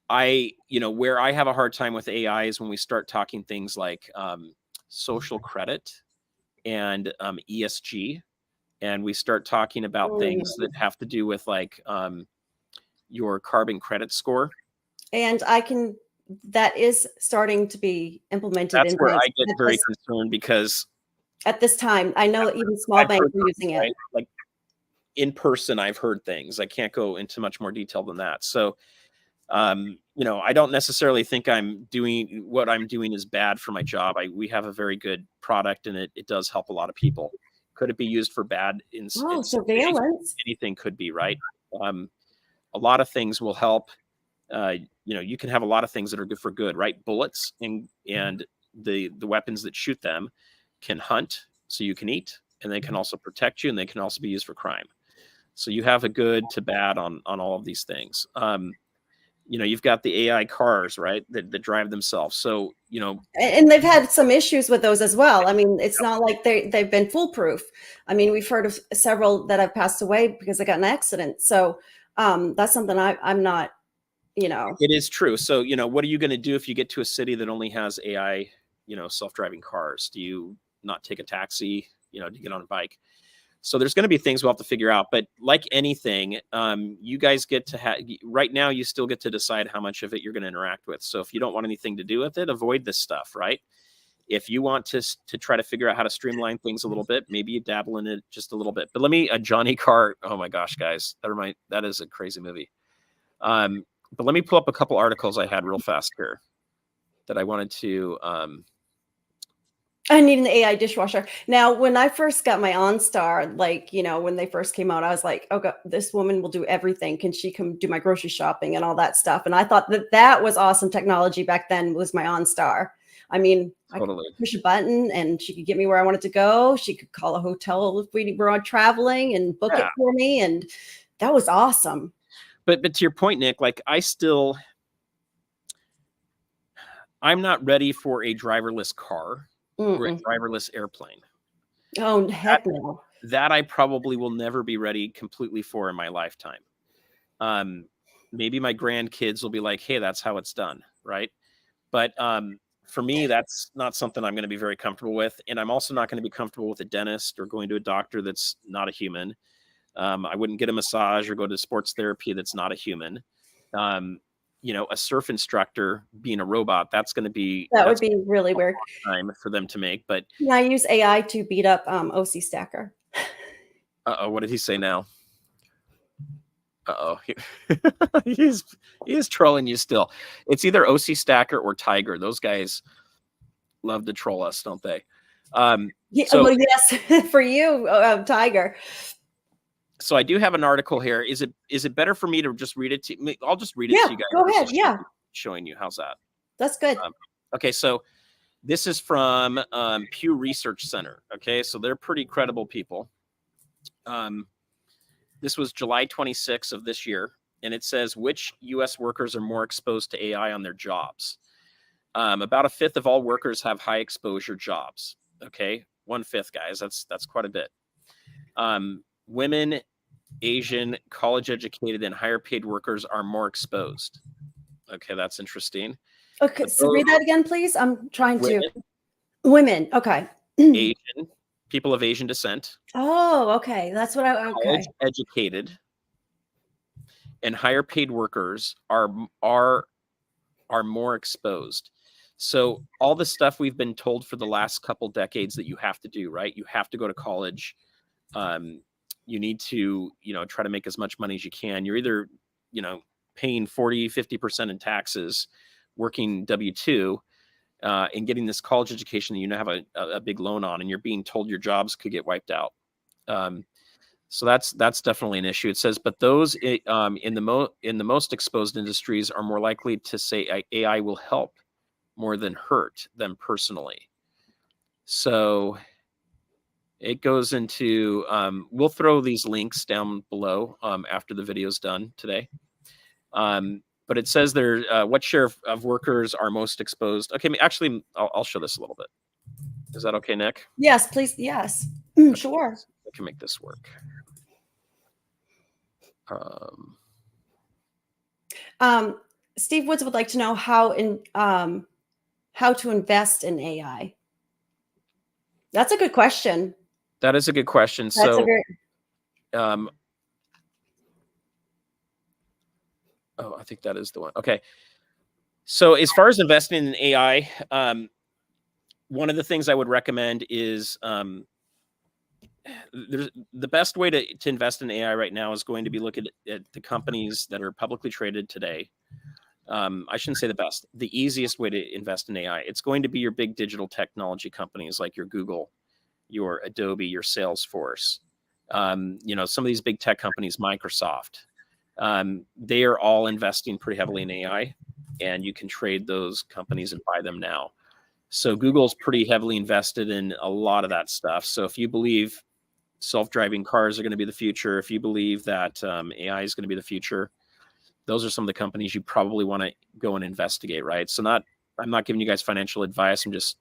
Where I have a hard time with AI is when we start talking things like social credit and ESG. And we start talking about things that have to do with like your carbon credit score. And that is starting to be implemented. That's where I get very concerned, because at this time, I know even small banks are using it. Right? Like in person, I've heard things. I can't go into much more detail than that. So, I don't necessarily think what I'm doing is bad for my job. We have a very good product, and it does help a lot of people. Could it be used for bad? Surveillance. Anything could be, right? A lot of things will help. You can have a lot of things that are good for good, right? Bullets and the weapons that shoot them can hunt, so you can eat, and they can also protect you, and they can also be used for crime. So you have a good to bad on all of these things. You've got the AI cars, right, that drive themselves. So, and they've had some issues with those as well. I mean, it's not like they've been foolproof. I mean, we've heard of several that have passed away because they got in an accident. So that's something I'm not, It is true. So, what are you going to do if you get to a city that only has AI, self-driving cars? Do you not take a taxi, to get on a bike? So there's going to be things we'll have to figure out. But like anything, you guys get to right now, you still get to decide how much of it you're going to interact with. So if you don't want anything to do with it, avoid this stuff, right? If you want to try to figure out how to streamline things a little bit, maybe you dabble in it just a little bit. But Johnny Carr, oh my gosh, guys, that is a crazy movie. But let me pull up a couple articles I had real fast here that I wanted to I need an AI dishwasher. Now, when I first got my OnStar, like, when they first came out, I was like, "Oh god, this woman will do everything. Can she come do my grocery shopping and all that stuff?" And I thought that that was awesome technology back then, was my OnStar. I mean, I could Totally. push a button and she could get me where I wanted to go. She could call a hotel if we were on traveling and book Yeah. it for me, and that was awesome. But to your point, Nick, like I'm not ready for a driverless car or a Mm-mm. driverless airplane. Oh, That heck no. that I probably will never be ready completely for in my lifetime. Um, Maybe my grandkids will be like, "Hey, that's how it's done," right? But for me, that's not something I'm going to be very comfortable with, and I'm also not going to be comfortable with a dentist or going to a doctor that's not a human. I wouldn't get a massage or go to sports therapy that's not a human. Um, a surf instructor being a robot, That would that's be really a weird. long time for them to make. But Can I use AI to beat up OC Stacker? what did he say now? Uh-oh. he's he's trolling you still. It's either OC Stacker or Tiger. Those guys love to troll us, don't they? Yeah, So well, yes, for you, Tiger. so I do have an article here. Is it better for me to just read it to me? I'll just read it to Yeah, you guys go ahead. versus Yeah, showing you. How's that? that's good. Okay, so this is from Pew Research Center. Okay, so they're pretty credible people. This was July 26th of this year, and it says which U.S. workers are more exposed to AI on their jobs. About a fifth of all workers have high exposure jobs. Okay, 1/5, guys. That's quite a bit. Women, Asian, college educated, and higher paid workers are more exposed. Okay, that's interesting. Okay, But so those read that again, please. I'm trying to. women, Women. Okay. Asian, people of Asian descent, Oh, okay. That's what I. college Okay. educated, and higher paid workers are more exposed. So all the stuff we've been told for the last couple decades that you have to do, right? You have to go to college. Um, you need to, try to make as much money as you can. You're either, paying 40, 50% in taxes, working W-2, and getting this college education that have a big loan on, and you're being told your jobs could get wiped out. So that's definitely an issue. It says, but those in the most exposed industries are more likely to say AI will help more than hurt them personally. So it goes into we'll throw these links down below after the video's done today. But it says there what share of workers are most exposed. Okay, actually, I'll show this a little bit. Is that okay, Nick? Yes, please. Yes. Okay, Sure. I can make this work. Steve Woods would like to know how to invest in AI. That's a good question. That is a good question. That's a So, very. I think that is the one. Okay. So, as far as investing in AI, one of the things I would recommend is there's the best way to invest in AI right now is going to be looking at the companies that are publicly traded today. I shouldn't say the best, the easiest way to invest in AI. It's going to be your big digital technology companies like your Google, your Adobe, your Salesforce. Some of these big tech companies, Microsoft, they are all investing pretty heavily in AI, and you can trade those companies and buy them now. So Google's pretty heavily invested in a lot of that stuff. So if you believe self-driving cars are going to be the future, if you believe that AI is going to be the future, those are some of the companies you probably want to go and investigate, right? So I'm not giving you guys financial advice. I'm just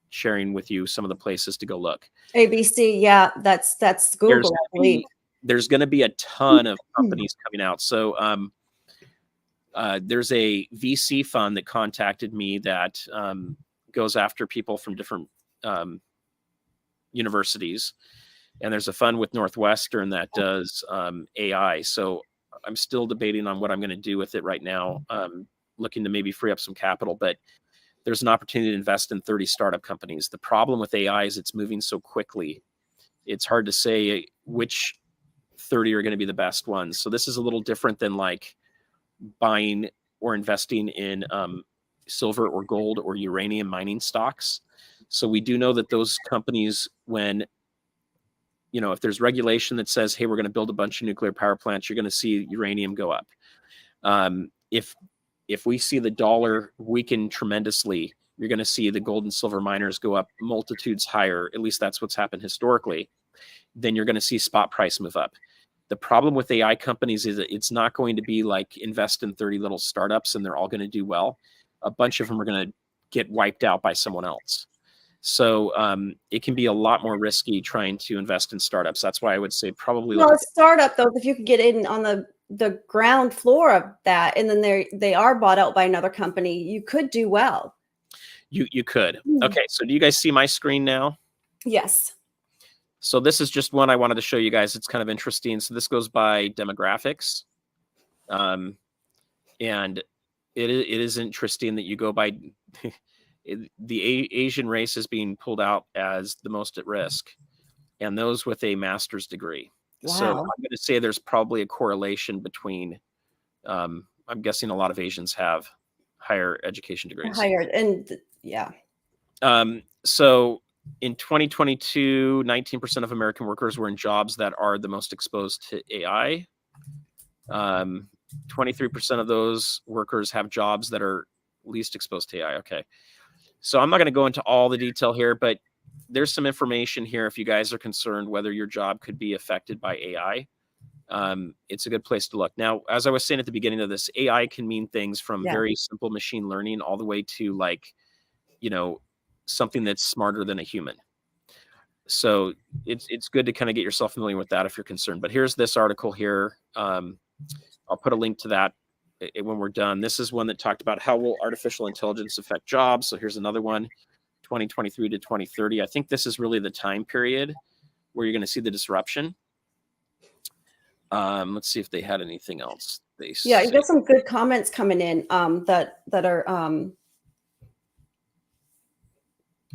sharing with you some of the places to go look. ABC. Yeah, that's Google, I believe. There's going to be a ton of companies coming out. So there's a VC fund that contacted me that goes after people from different universities. And there's a fund with Northwestern that does AI. So I'm still debating on what I'm going to do with it right now, looking to maybe free up some capital. But there's an opportunity to invest in 30 startup companies. The problem with AI is it's moving so quickly. It's hard to say which 30 are going to be the best ones. So this is a little different than like buying or investing in silver or gold or uranium mining stocks. So we do know that those companies, when, if there's regulation that says, hey, we're going to build a bunch of nuclear power plants, you're going to see uranium go up. If we see the dollar weaken tremendously, you're going to see the gold and silver miners go up multitudes higher. At least that's what's happened historically. Then you're going to see spot price move up. The problem with AI companies is that it's not going to be like invest in 30 little startups and they're all going to do well. A bunch of them are going to get wiped out by someone else. So it can be a lot more risky trying to invest in startups. That's why I would say probably a startup, though, if you could get in on the ground floor of that, and then they are bought out by another company, you could do well. You could. Okay, so do you guys see my screen now? Yes. So this is just one I wanted to show you guys. It's kind of interesting. So this goes by demographics. And it is interesting that you go by the Asian race is being pulled out as the most at risk, and those with a master's degree. Wow. So I'm going to say there's probably a correlation between, I'm guessing a lot of Asians have higher education degrees. Yeah. So in 2022, 19% of American workers were in jobs that are the most exposed to AI. 23% of those workers have jobs that are least exposed to AI. Okay. So I'm not going to go into all the detail here, but there's some information here if you guys are concerned whether your job could be affected by AI. It's a good place to look. Now, as I was saying at the beginning of this, AI can mean things from very simple machine learning all the way to like, something that's smarter than a human. So it's good to kind of get yourself familiar with that if you're concerned. But here's this article here. I'll put a link to that when we're done. This is one that talked about how will artificial intelligence affect jobs. So here's another one, 2023 to 2030. I think this is really the time period where you're going to see the disruption. Let's see if they had anything else. You got some good comments coming in that are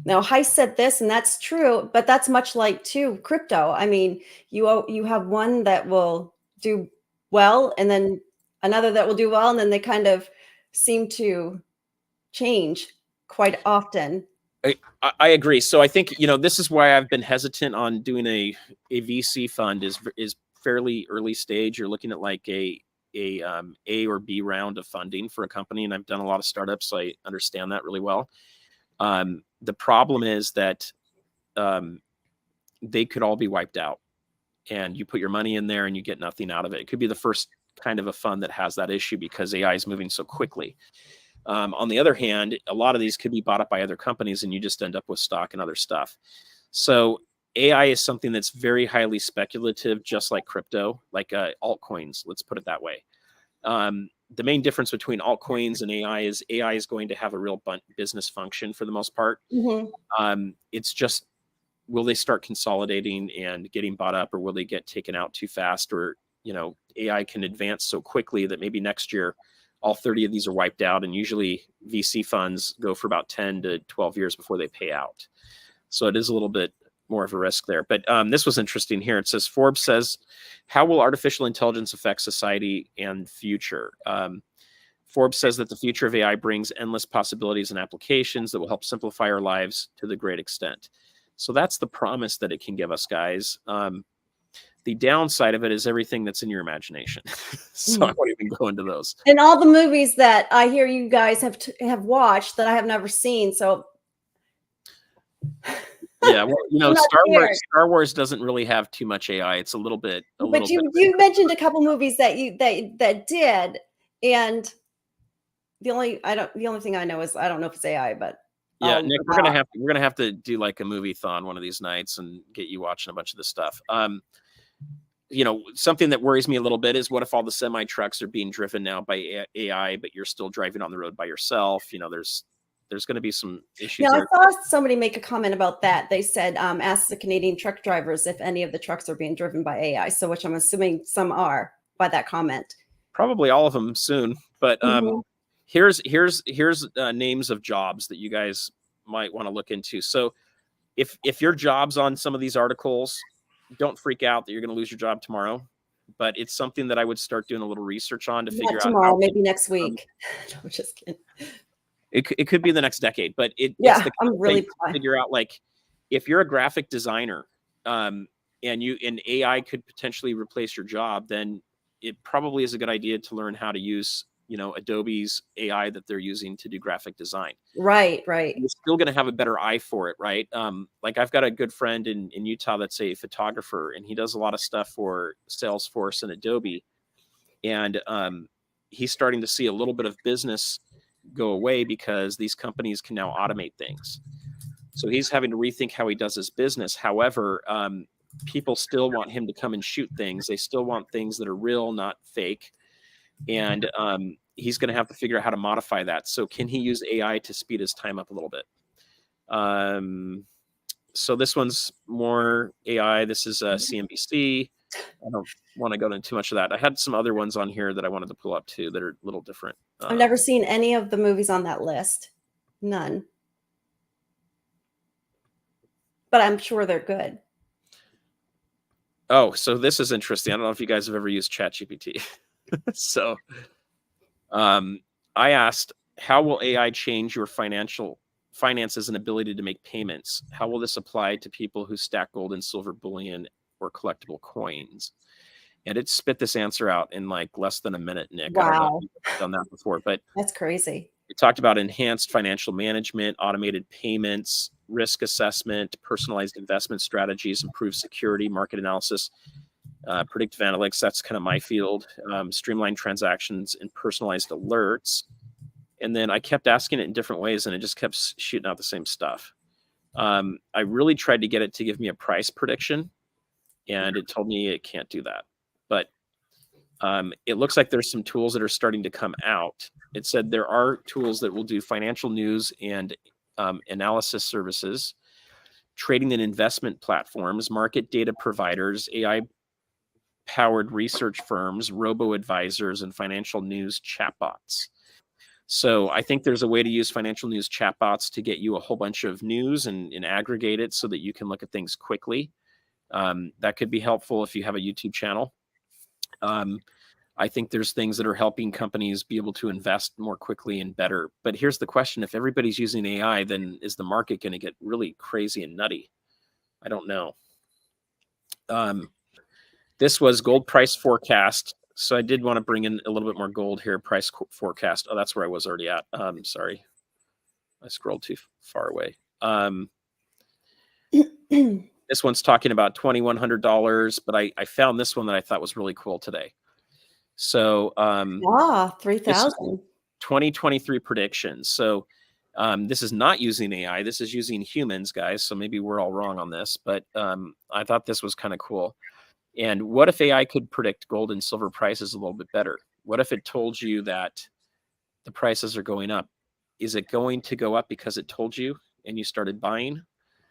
now Heist said this, and that's true, but that's much like too crypto. I mean, you have one that will do well, and then another that will do well, and then they kind of seem to change quite often. I agree. So I think this is why I've been hesitant on doing a VC fund. Is fairly early stage. You're looking at like a or B round of funding for a company, and I've done a lot of startups, so I understand that really well. The problem is that they could all be wiped out, and you put your money in there and you get nothing out of it. It could be the first kind of a fund that has that issue because AI is moving so quickly. On the other hand, a lot of these could be bought up by other companies and you just end up with stock and other stuff. So AI is something that's very highly speculative, just like crypto, like altcoins, let's put it that way. The main difference between altcoins and AI is going to have a real business function for the most part. It's just, will they start consolidating and getting bought up, or will they get taken out too fast? Or, AI can advance so quickly that maybe next year, all 30 of these are wiped out. And usually VC funds go for about 10 to 12 years before they pay out. So it is a little bit more of a risk there. But this was interesting here. It says, Forbes says, how will artificial intelligence affect society and future? Forbes says that the future of AI brings endless possibilities and applications that will help simplify our lives to the great extent. So that's the promise that it can give us, guys. The downside of it is everything that's in your imagination. So I won't even go into those. And all the movies that I hear you guys have watched that I have never seen. So yeah, well, Star Wars doesn't really have too much AI. It's a little bit. But you mentioned a couple movies that did, and the only thing I know is I don't know if it's AI, but yeah, Nick, we're gonna have to do like a movie-thon one of these nights and get you watching a bunch of this stuff. Something that worries me a little bit is what if all the semi trucks are being driven now by AI, but you're still driving on the road by yourself? There's going to be some issues. Yeah, I saw somebody make a comment about that. They said, ask the Canadian truck drivers if any of the trucks are being driven by AI. So, which I'm assuming some are by that comment. Probably all of them soon. But here's names of jobs that you guys might want to look into. So, if your job's on some of these articles, don't freak out that you're going to lose your job tomorrow. But it's something that I would start doing a little research on to figure out. Tomorrow, maybe next week. No, just kidding. it could be the next decade, but it's Yeah, the kind I'm of thing really to figure out, like, if you're a graphic designer, and AI could potentially replace your job, then it probably is a good idea to learn how to use, Adobe's AI that they're using to do graphic design. right, right. You're still going to have a better eye for it, right? Like, I've got a good friend in Utah that's a photographer, and he does a lot of stuff for Salesforce and Adobe, and he's starting to see a little bit of business go away because these companies can now automate things. So he's having to rethink how he does his business. However, people still want him to come and shoot things. They still want things that are real, not fake. And he's going to have to figure out how to modify that. So can he use AI to speed his time up a little bit? So this one's more AI. This is CNBC. I don't want to go into too much of that. I had some other ones on here that I wanted to pull up too that are a little different. I've never seen any of the movies on that list. None. But I'm sure they're good. Oh, so this is interesting. I don't know if you guys have ever used ChatGPT. So I asked, how will AI change your finances and ability to make payments? How will this apply to people who stack gold and silver bullion or collectible coins? And it spit this answer out in like less than a minute, Nick. I don't know Wow. if you've done that before, but That's crazy. it talked about enhanced financial management, automated payments, risk assessment, personalized investment strategies, improved security, market analysis, predictive analytics. That's kind of my field. Streamlined transactions and personalized alerts. And then I kept asking it in different ways, and it just kept shooting out the same stuff. I really tried to get it to give me a price prediction, and it told me it can't do that. But it looks like there's some tools that are starting to come out. It said there are tools that will do financial news and analysis services, trading and investment platforms, market data providers, AI powered research firms, robo advisors, and financial news chatbots. So I think there's a way to use financial news chatbots to get you a whole bunch of news and aggregate it so that you can look at things quickly. That could be helpful if you have a YouTube channel. I think there's things that are helping companies be able to invest more quickly and better. But here's the question. If everybody's using AI, then is the market going to get really crazy and nutty? I don't know. This was gold price forecast. So I did want to bring in a little bit more gold here. Price forecast. Oh, that's where I was already at. Sorry. I scrolled too far away. This one's talking about $2,100, but I found this one that I thought was really cool today. So 3,000. 2023 predictions. So this is not using AI. This is using humans, guys. So maybe we're all wrong on this, but I thought this was kind of cool. And what if AI could predict gold and silver prices a little bit better? What if it told you that the prices are going up? Is it going to go up because it told you and you started buying?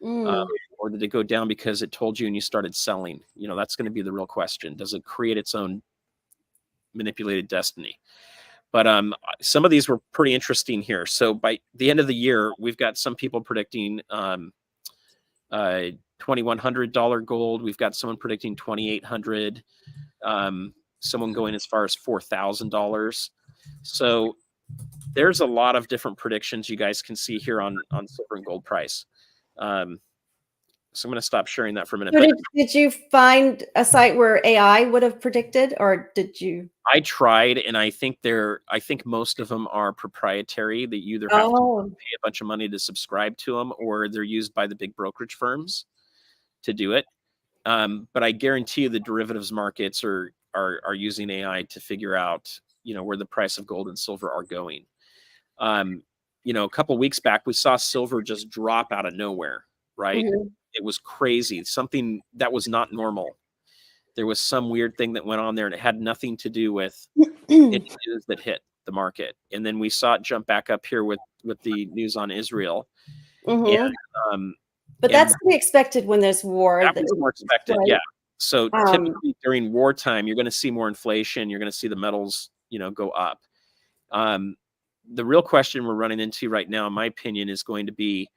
Or did it go down because it told you and you started selling? That's going to be the real question. Does it create its own manipulated destiny? But some of these were pretty interesting here. So by the end of the year, we've got some people predicting $2,100 gold. We've got someone predicting 2,800. Someone going as far as $4,000. So there's a lot of different predictions you guys can see here on silver and gold price. So I'm going to stop sharing that for a minute. So did you find a site where AI would have predicted, or did you? I tried, and I think most of them are proprietary. That you either have to pay a bunch of money to subscribe to them, or they're used by the big brokerage firms to do it. But I guarantee you the derivatives markets are using AI to figure out, where the price of gold and silver are going. A couple of weeks back, we saw silver just drop out of nowhere, right? Mm-hmm. It was crazy. Something that was not normal. There was some weird thing that went on there, and it had nothing to do with any news that hit the market. And then we saw it jump back up here with the news on Israel. Mm-hmm. And, but that's to be expected when there's war. That was more expected, right? Yeah. So typically during wartime, you're going to see more inflation. You're going to see the metals, go up. The real question we're running into right now, in my opinion, is going to be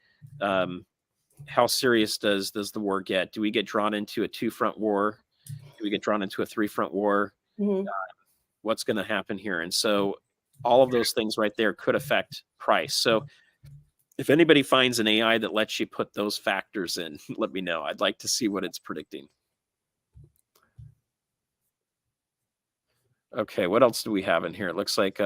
how serious does the war get? Do we get drawn into a 2-front war? Do we get drawn into a 3-front war? Mm-hmm. What's going to happen here? And so all of those things right there could affect price. So if anybody finds an AI that lets you put those factors in, let me know. I'd like to see what it's predicting. Okay, what else do we have in here? It looks like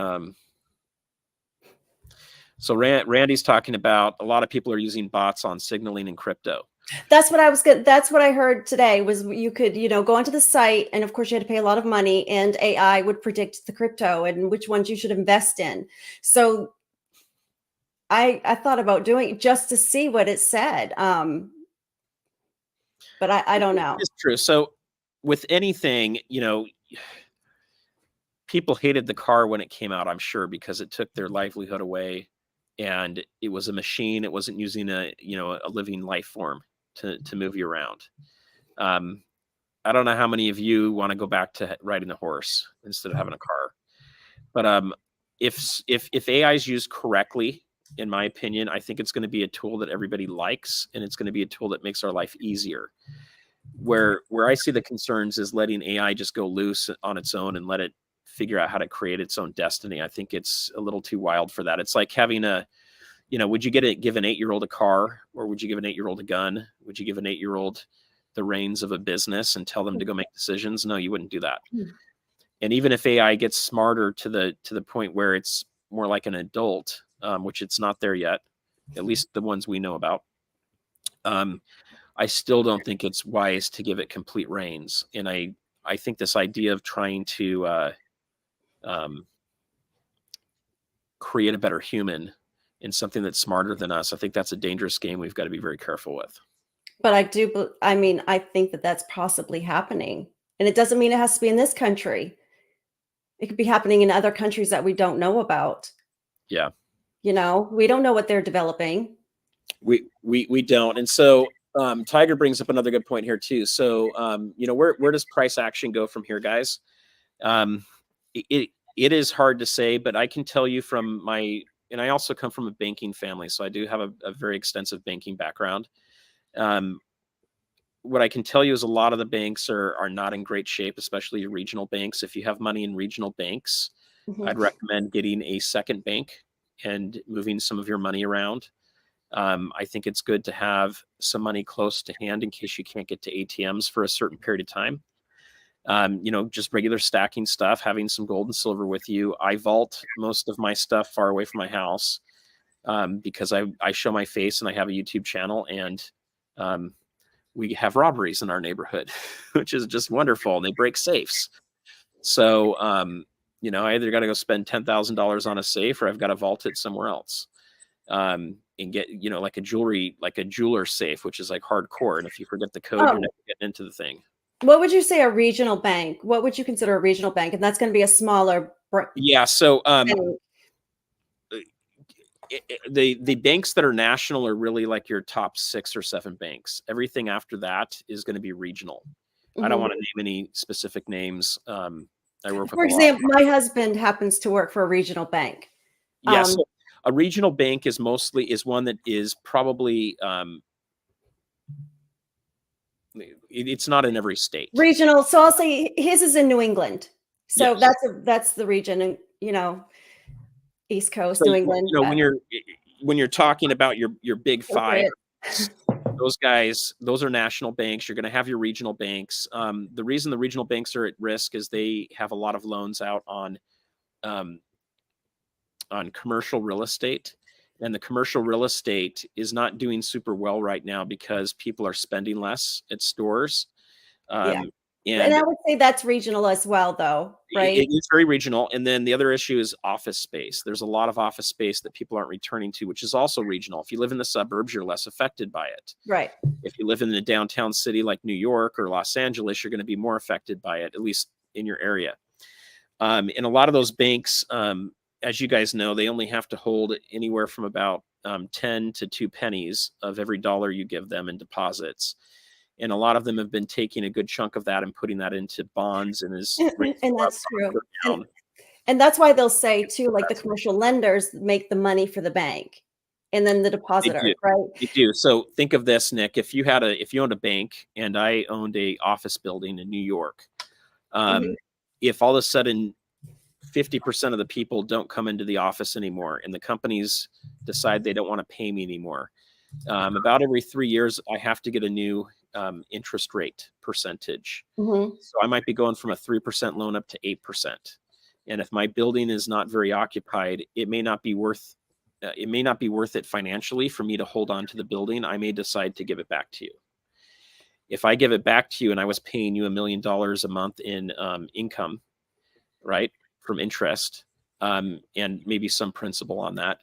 so Randy's talking about a lot of people are using bots on signaling and crypto. That's what I was good. That's what I heard today was you could, go onto the site, and of course you had to pay a lot of money, and AI would predict the crypto and which ones you should invest in. So I thought about doing it just to see what it said. But I don't know. It's true. So with anything, people hated the car when it came out, I'm sure, because it took their livelihood away, and it was a machine. It wasn't using a living life form to move you around. I don't know how many of you want to go back to riding a horse instead of having a car, but if AI is used correctly, in my opinion, I think it's going to be a tool that everybody likes, and it's going to be a tool that makes our life easier. Where I see the concerns is letting AI just go loose on its own and let it figure out how to create its own destiny. I think it's a little too wild for that. It's like having would you give an 8-year-old a car, or would you give an 8-year-old a gun? Would you give an 8-year-old the reins of a business and tell them to go make decisions? No, you wouldn't do that. And even if AI gets smarter to the point where it's more like an adult, which it's not there yet, at least the ones we know about, I still don't think it's wise to give it complete reins. And I think this idea of trying to create a better human in something that's smarter than us, I think that's a dangerous game we've got to be very careful with. But I think that that's possibly happening. And it doesn't mean it has to be in this country. It could be happening in other countries that we don't know about. Yeah. We don't know what they're developing. We don't. And so Tiger brings up another good point here too. So where does price action go from here, guys? It is hard to say, but I can tell you and I also come from a banking family, so I do have a very extensive banking background. What I can tell you is a lot of the banks are not in great shape, especially regional banks. If you have money in regional banks, I'd recommend getting a second bank and moving some of your money around. I think it's good to have some money close to hand in case you can't get to ATMs for a certain period of time. Just regular stacking stuff, having some gold and silver with you. I vault most of my stuff far away from my house because I show my face and I have a YouTube channel, and we have robberies in our neighborhood, which is just wonderful. And they break safes. So, I either got to go spend $10,000 on a safe, or I've got to vault it somewhere else. And get, like a jeweler safe, which is like hardcore. And if you forget the code, you're never getting into the thing. What would you say a regional bank? What would you consider a regional bank? And that's going to be a smaller. Yeah. So, the banks that are national are really like your top 6 or 7 banks. Everything after that is going to be regional. I don't want to name any specific names. I work with, for example, my husband happens to work for a regional bank. Yes. So a regional bank is one that is probably, it's not in every state. Regional. So I'll say his is in New England. So yes. That's the region, and East Coast, so, New England. When you're talking about your big 5, those guys, those are national banks. You're going to have your regional banks. The reason the regional banks are at risk is they have a lot of loans out on commercial real estate, and the commercial real estate is not doing super well right now because people are spending less at stores. And I would say that's regional as well, though, right? It is very regional. And then the other issue is office space. There's a lot of office space that people aren't returning to, which is also regional. If you live in the suburbs, you're less affected by it. Right. If you live in a downtown city like New York or Los Angeles, you're going to be more affected by it, at least in your area. And a lot of those banks, as you guys know, they only have to hold anywhere from about 10 to 2 pennies of every dollar you give them in deposits. And a lot of them have been taking a good chunk of that and putting that into bonds, and that's true. And that's why they'll say too, like the commercial lenders make the money for the bank, and then the depositor, right? They do. So think of this, Nick. If you owned a bank and I owned a office building in New York, if all of a sudden 50% of the people don't come into the office anymore, and the companies decide they don't want to pay me anymore. About every 3 years, I have to get a new interest rate percentage. Mhm. So I might be going from a 3% loan up to 8%. And if my building is not very occupied, it may not be worth it financially for me to hold on to the building. I may decide to give it back to you. If I give it back to you and I was paying you $1 million a month in income, right, from interest, and maybe some principal on that,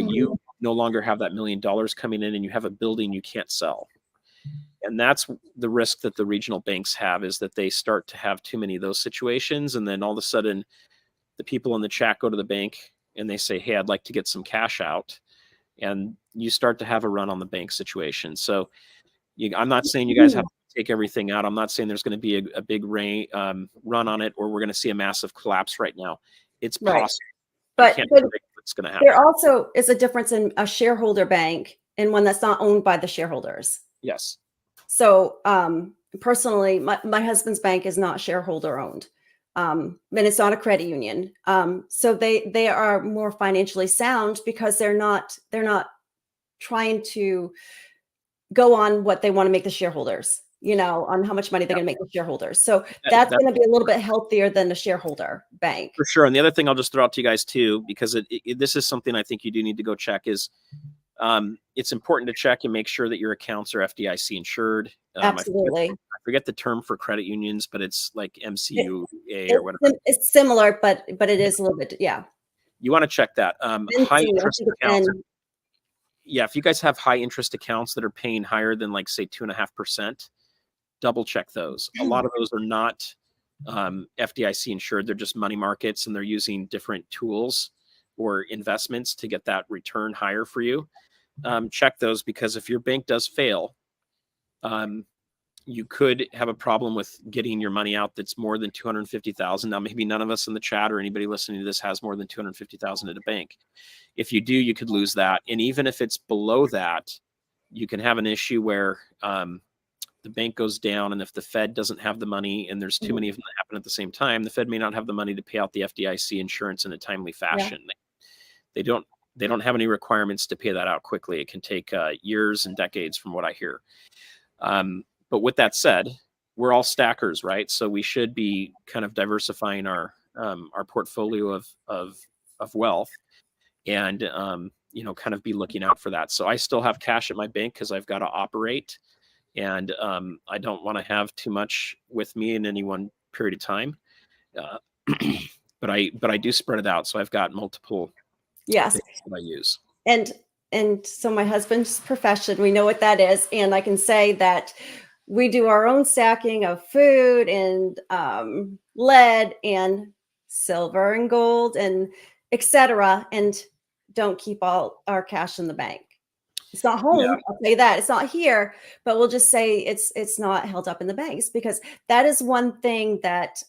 you no longer have that $1 million coming in, and you have a building you can't sell. And that's the risk that the regional banks have, is that they start to have too many of those situations. And then all of a sudden the people in the chat go to the bank and they say, hey, I'd like to get some cash out. And you start to have a run on the bank situation. So I'm not saying you guys have to take everything out. I'm not saying there's going to be a big run on it, or we're going to see a massive collapse right now. It's possible. But what's going to happen. There also is a difference in a shareholder bank and one that's not owned by the shareholders. Yes. So personally, my husband's bank is not shareholder owned. And it's not a credit union. So they are more financially sound because they're not trying to go on what they want to make the shareholders, on how much money they're going to make the shareholders. So that's going to be a little bit healthier than the shareholder bank. For sure. And the other thing I'll just throw out to you guys too, because this is something I think you do need to go check, is it's important to check and make sure that your accounts are FDIC insured. Absolutely. I forget the term for credit unions, but it's like MCUA or whatever. It's similar, but it is a little bit, yeah. You want to check that. High interest accounts. Yeah, if you guys have high interest accounts that are paying higher than, like, say 2.5%, double check those. A lot of those are not FDIC insured. They're just money markets, and they're using different tools or investments to get that return higher for you. Check those, because if your bank does fail, you could have a problem with getting your money out that's more than $250,000. Now, maybe none of us in the chat or anybody listening to this has more than $250,000 at a bank. If you do, you could lose that. And even if it's below that, you can have an issue where the bank goes down, and if the Fed doesn't have the money, and there's too many of them that happen at the same time, the Fed may not have the money to pay out the FDIC insurance in a timely fashion. Yeah. They don't have any requirements to pay that out quickly. It can take years and decades, from what I hear. But with that said, we're all stackers, right? So we should be kind of diversifying our portfolio of wealth, and kind of be looking out for that. So I still have cash at my bank because I've got to operate, and I don't want to have too much with me in any one period of time. But I do spread it out, so I've got multiple. Yes. Things that I use. And so my husband's profession, we know what that is, and I can say that we do our own stacking of food and lead and silver and gold and etc., and don't keep all our cash in the bank. It's not home. Yeah. I'll say that it's not here, but we'll just say it's not held up in the banks, because that is one thing that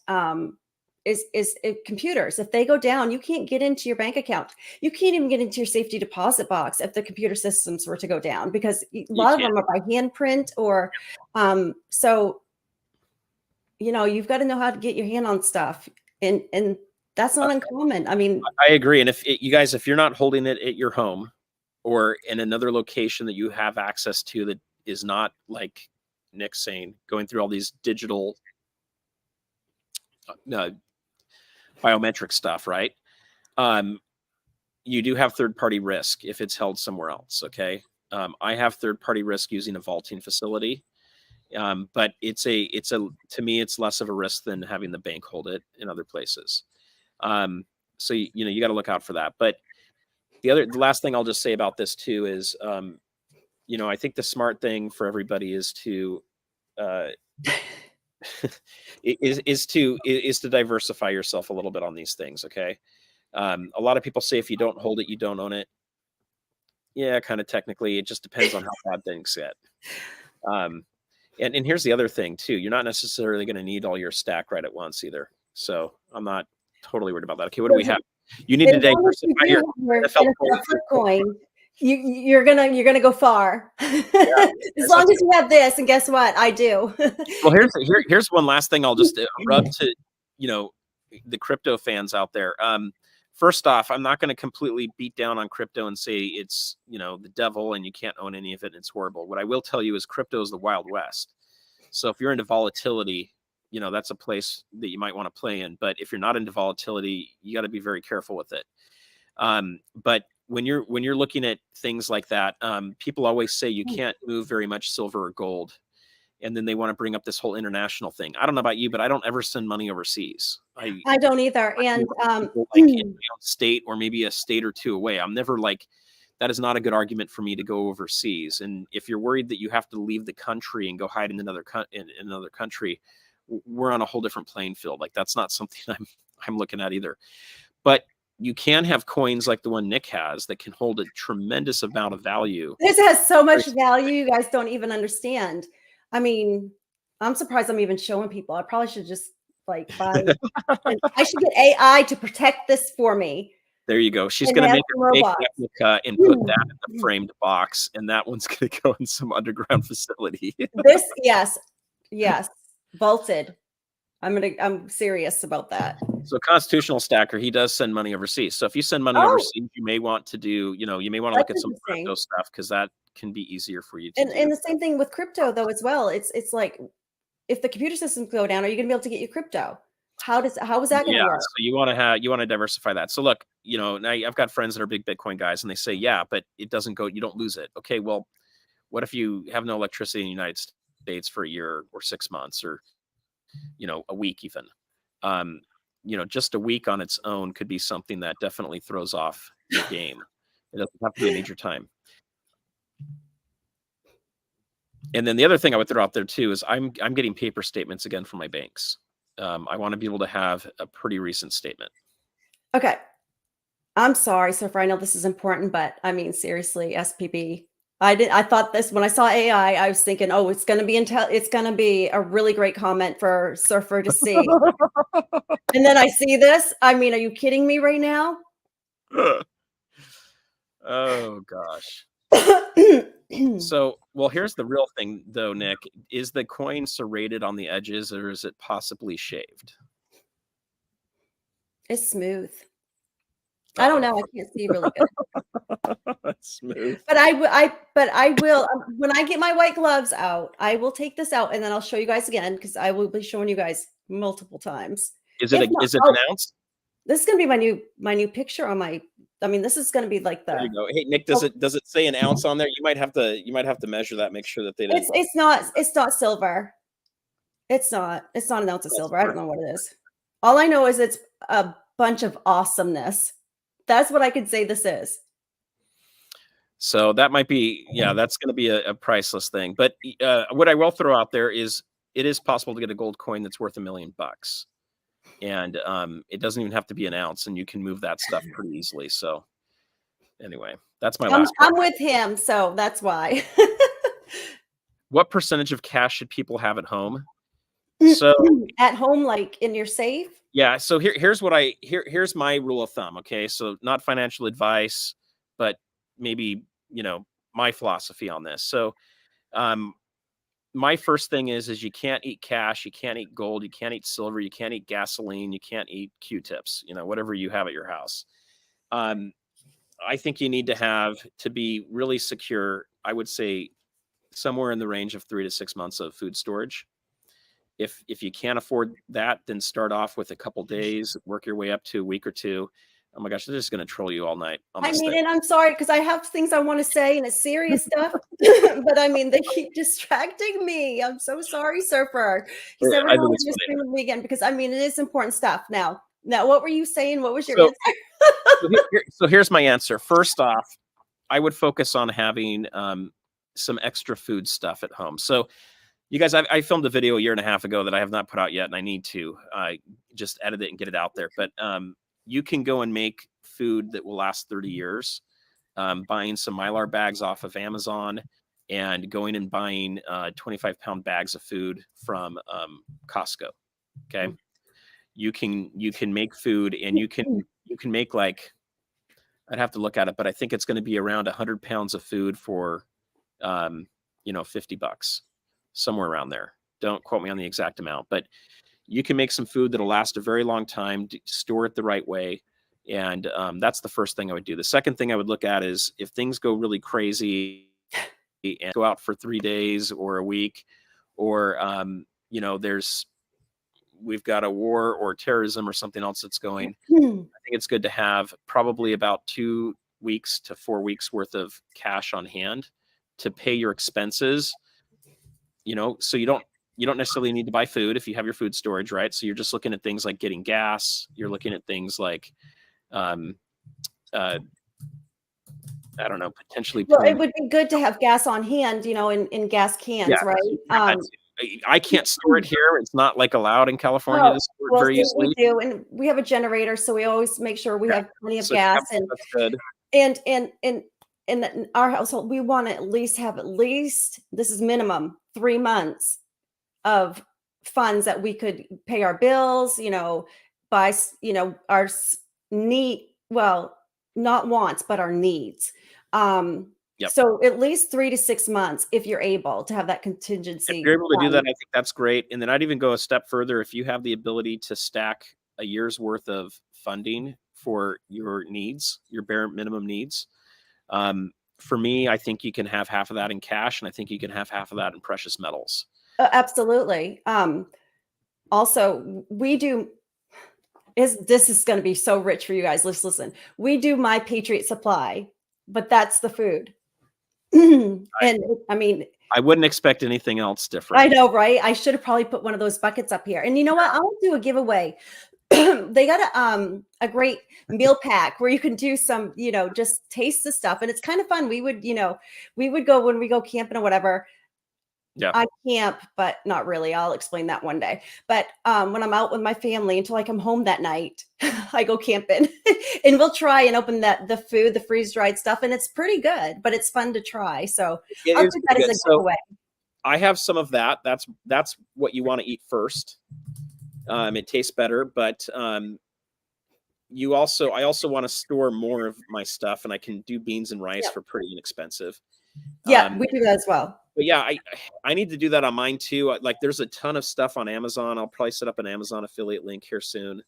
is computers. If they go down, you can't get into your bank account. You can't even get into your safety deposit box if the computer systems were to go down, because a lot of them are by handprint or so you've got to know how to get your hand on stuff, and that's not uncommon. I mean, I agree. And if you're not holding it at your home or in another location that you have access to, that is not, like Nick's saying, going through all these digital biometric stuff, right? You do have third-party risk if it's held somewhere else. Okay. I have third-party risk using a vaulting facility. But to me, it's less of a risk than having the bank hold it in other places. So, you got to look out for that. But the last thing I'll just say about this too is, I think the smart thing for everybody is to, is to diversify yourself a little bit on these things. Okay. A lot of people say, if you don't hold it, you don't own it. Yeah, kind of technically. It just depends on how bad things get. And here's the other thing too. You're not necessarily going to need all your stack right at once either. So I'm not totally worried about that. Okay, what do we have? You need to diversify your NFL coin. You're gonna go far. Yeah, as long as you have this, and guess what? I do. Well, here's one last thing I'll just rub to, the crypto fans out there. First off, I'm not going to completely beat down on crypto and say it's, the devil and you can't own any of it and it's horrible. What I will tell you is crypto is the Wild West. So if you're into volatility, that's a place that you might want to play in. But if you're not into volatility, you got to be very careful with it. But when you're looking at things like that, people always say you can't move very much silver or gold. And then they want to bring up this whole international thing. I don't know about you, but I don't ever send money overseas. I don't either. And like in my own state or maybe a state or two away. I'm never like, that is not a good argument for me to go overseas. And if you're worried that you have to leave the country and go hide in another country, we're on a whole different playing field. Like that's not something I'm looking at either. But you can have coins like the one Nick has that can hold a tremendous amount of value. This has so much value. You guys don't even understand. I mean, I'm surprised I'm even showing people. I probably should just like buy. I should get AI to protect this for me. There you go. She's going to make a fake replica and put that in the framed box, and that one's going to go in some underground facility. Yes, vaulted. I'm serious about that. So Constitutional Stacker, he does send money overseas. So if you send money overseas, you may want to do, you may want to look at some crypto stuff because that can be easier for you to do. And the same thing with crypto though as well. It's like if the computer systems go down, are you going to be able to get your crypto? How is that going to work? So you want to diversify that. So look, now I've got friends that are big Bitcoin guys and they say, yeah, but it doesn't go, you don't lose it. Okay, well, what if you have no electricity in the United States for a year or 6 months or, a week even? Just a week on its own could be something that definitely throws off your game. It doesn't have to be a major time. And then the other thing I would throw out there too is I'm getting paper statements again from my banks. I want to be able to have a pretty recent statement. Okay. I'm sorry, Sufer. I know this is important, but I mean, seriously, SPB. I thought this when I saw AI, I was thinking, oh, it's going to be a really great comment for Sufer to see. And then I see this. I mean, are you kidding me right now? Oh gosh. So, well, here's the real thing though, Nick. Is the coin serrated on the edges or is it possibly shaved? It's smooth. I don't know. I can't see really good. That's smooth. But I will when I get my white gloves out, I will take this out and then I'll show you guys again because I will be showing you guys multiple times. Is it an ounce? This is gonna be my new picture on my. I mean, this is gonna be like the. There you go. Hey Nick, does it say an ounce on there? You might have to measure that. Make sure that they don't. It's not silver. It's not an ounce of silver. I don't know what it is. All I know is it's a bunch of awesomeness. That's what I could say this is. So that might be, that's going to be a priceless thing. But what I will throw out there is it is possible to get a gold coin that's worth $1 million. And it doesn't even have to be an ounce and you can move that stuff pretty easily. So anyway, that's my last I'm with him. So that's why. What percentage of cash should people have at home? So at home, like in your safe? Yeah. So here's my rule of thumb. Okay. So not financial advice, but maybe, my philosophy on this. So, my first thing is you can't eat cash. You can't eat gold. You can't eat silver. You can't eat gasoline. You can't eat Q-tips, whatever you have at your house. I think you need to be really secure. I would say somewhere in the range of 3 to 6 months of food storage. If you can't afford that, then start off with a couple days, work your way up to a week or two. Oh my gosh, they're just going to troll you all night. And I'm sorry because I have things I want to say and it's serious stuff, but I mean, they keep distracting me. I'm so sorry, Sufer. He said we're going to disagree with me again because I mean, it is important stuff. Now, what were you saying? What was your answer? So here's my answer. First off, I would focus on having some extra food stuff at home. So you guys, I filmed a video 1.5 years ago that I have not put out yet, and I need to just edit it and get it out there. But you can go and make food that will last 30 years, buying some Mylar bags off of Amazon and going and buying 25-pound bags of food from Costco. Okay. You can make food and you can make like, I'd have to look at it, but I think it's going to be around 100 pounds of food for, $50, somewhere around there. Don't quote me on the exact amount, but you can make some food that'll last a very long time, store it the right way. And that's the first thing I would do. The second thing I would look at is if things go really crazy and go out for 3 days or a week, or, you know, we've got a war or terrorism or something else that's going, I think it's good to have probably about 2 weeks to 4 weeks worth of cash on hand to pay your expenses, you know, so you don't necessarily need to buy food if you have your food storage, right? So you're just looking at things like getting gas. You're looking at things like, I don't know, potentially Well, it pulling. would be good to have gas on hand, you know, in gas Yeah, cans, right? I can't store it here. It's not like allowed in California Oh, to store it well, very see, we easily. do, and we have a generator, so we always make sure we Yeah. have plenty of So gas, that's good. and and and in our household, we want to at least have this is minimum 3 months of funds that we could pay our bills, you know, you know, our well, not wants, but our needs. Yep. So at least 3 to 6 months if you're able to have that If contingency you're able to do that, fund. I think that's great. And then I'd even go a step further. If you have the ability to stack a year's worth of funding for your needs, your bare minimum needs, for me, I think you can have half of that in cash, and I think you can have half of that in precious metals. Absolutely. Also, we do this is going to be so rich for you guys. Let's listen. We do My Patriot Supply, but that's the food. And I mean, I wouldn't expect anything else I different. know, right? I should have probably put one of those buckets up here. And you know what? I'll do a giveaway. They got a great meal pack where you can do some, you know, just taste the stuff. And it's kind of fun. We would, you know, we would go when we go camping or whatever. Yeah. I camp, but not really. I'll explain that one day. But when I'm out with my family until I come home that night, I go camping and we'll try and open the food, the freeze dried stuff. And it's pretty good, but it's fun to try. So It I'll is do that pretty as good. a So giveaway. I have some of that. That's what you want to eat first. It tastes better, but I also want to store more of my stuff, and I can do beans and rice for pretty inexpensive. Yeah, we do that as well. But yeah, I need to do that on mine too. Like there's a ton of stuff on Amazon. I'll probably set up an Amazon affiliate link here soon.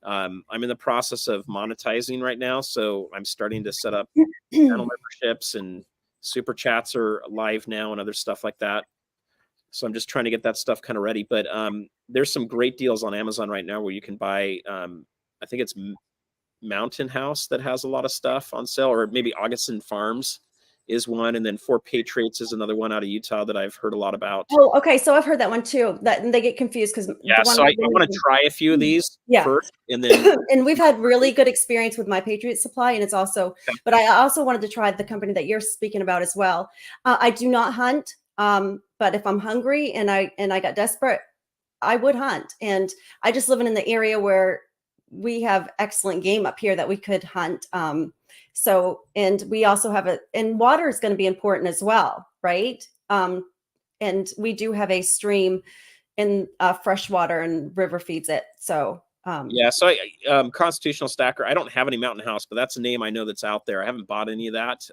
I'm in the process of monetizing right now, so I'm starting to set up channel memberships, and super chats are live now and other stuff like that. So I'm just trying to get that stuff kind of ready. But there's some great deals on Amazon right now where you can buy. I think it's Mountain House that has a lot of stuff on sale, or maybe Augustin Farms is one, and then Four Patriots is another one out of Utah that I've heard a lot about. Oh, okay. So I've heard that one too. That they get confused because Yeah, so I want to try a few of these first, and then and we've had really good experience with My Patriot Supply, and it's also. But I also wanted to try the company that you're speaking about as well. I do not hunt, but if I'm hungry and I got desperate, I would hunt. And I just live in the area where we have excellent game up here that we could hunt. So, and we also have and water is going to be important as well, right? And we do have a stream in fresh water and river feeds it. So, yeah, so Constitutional Stacker, I don't have any Mountain House, but that's a name I know that's out there. I haven't bought any of that.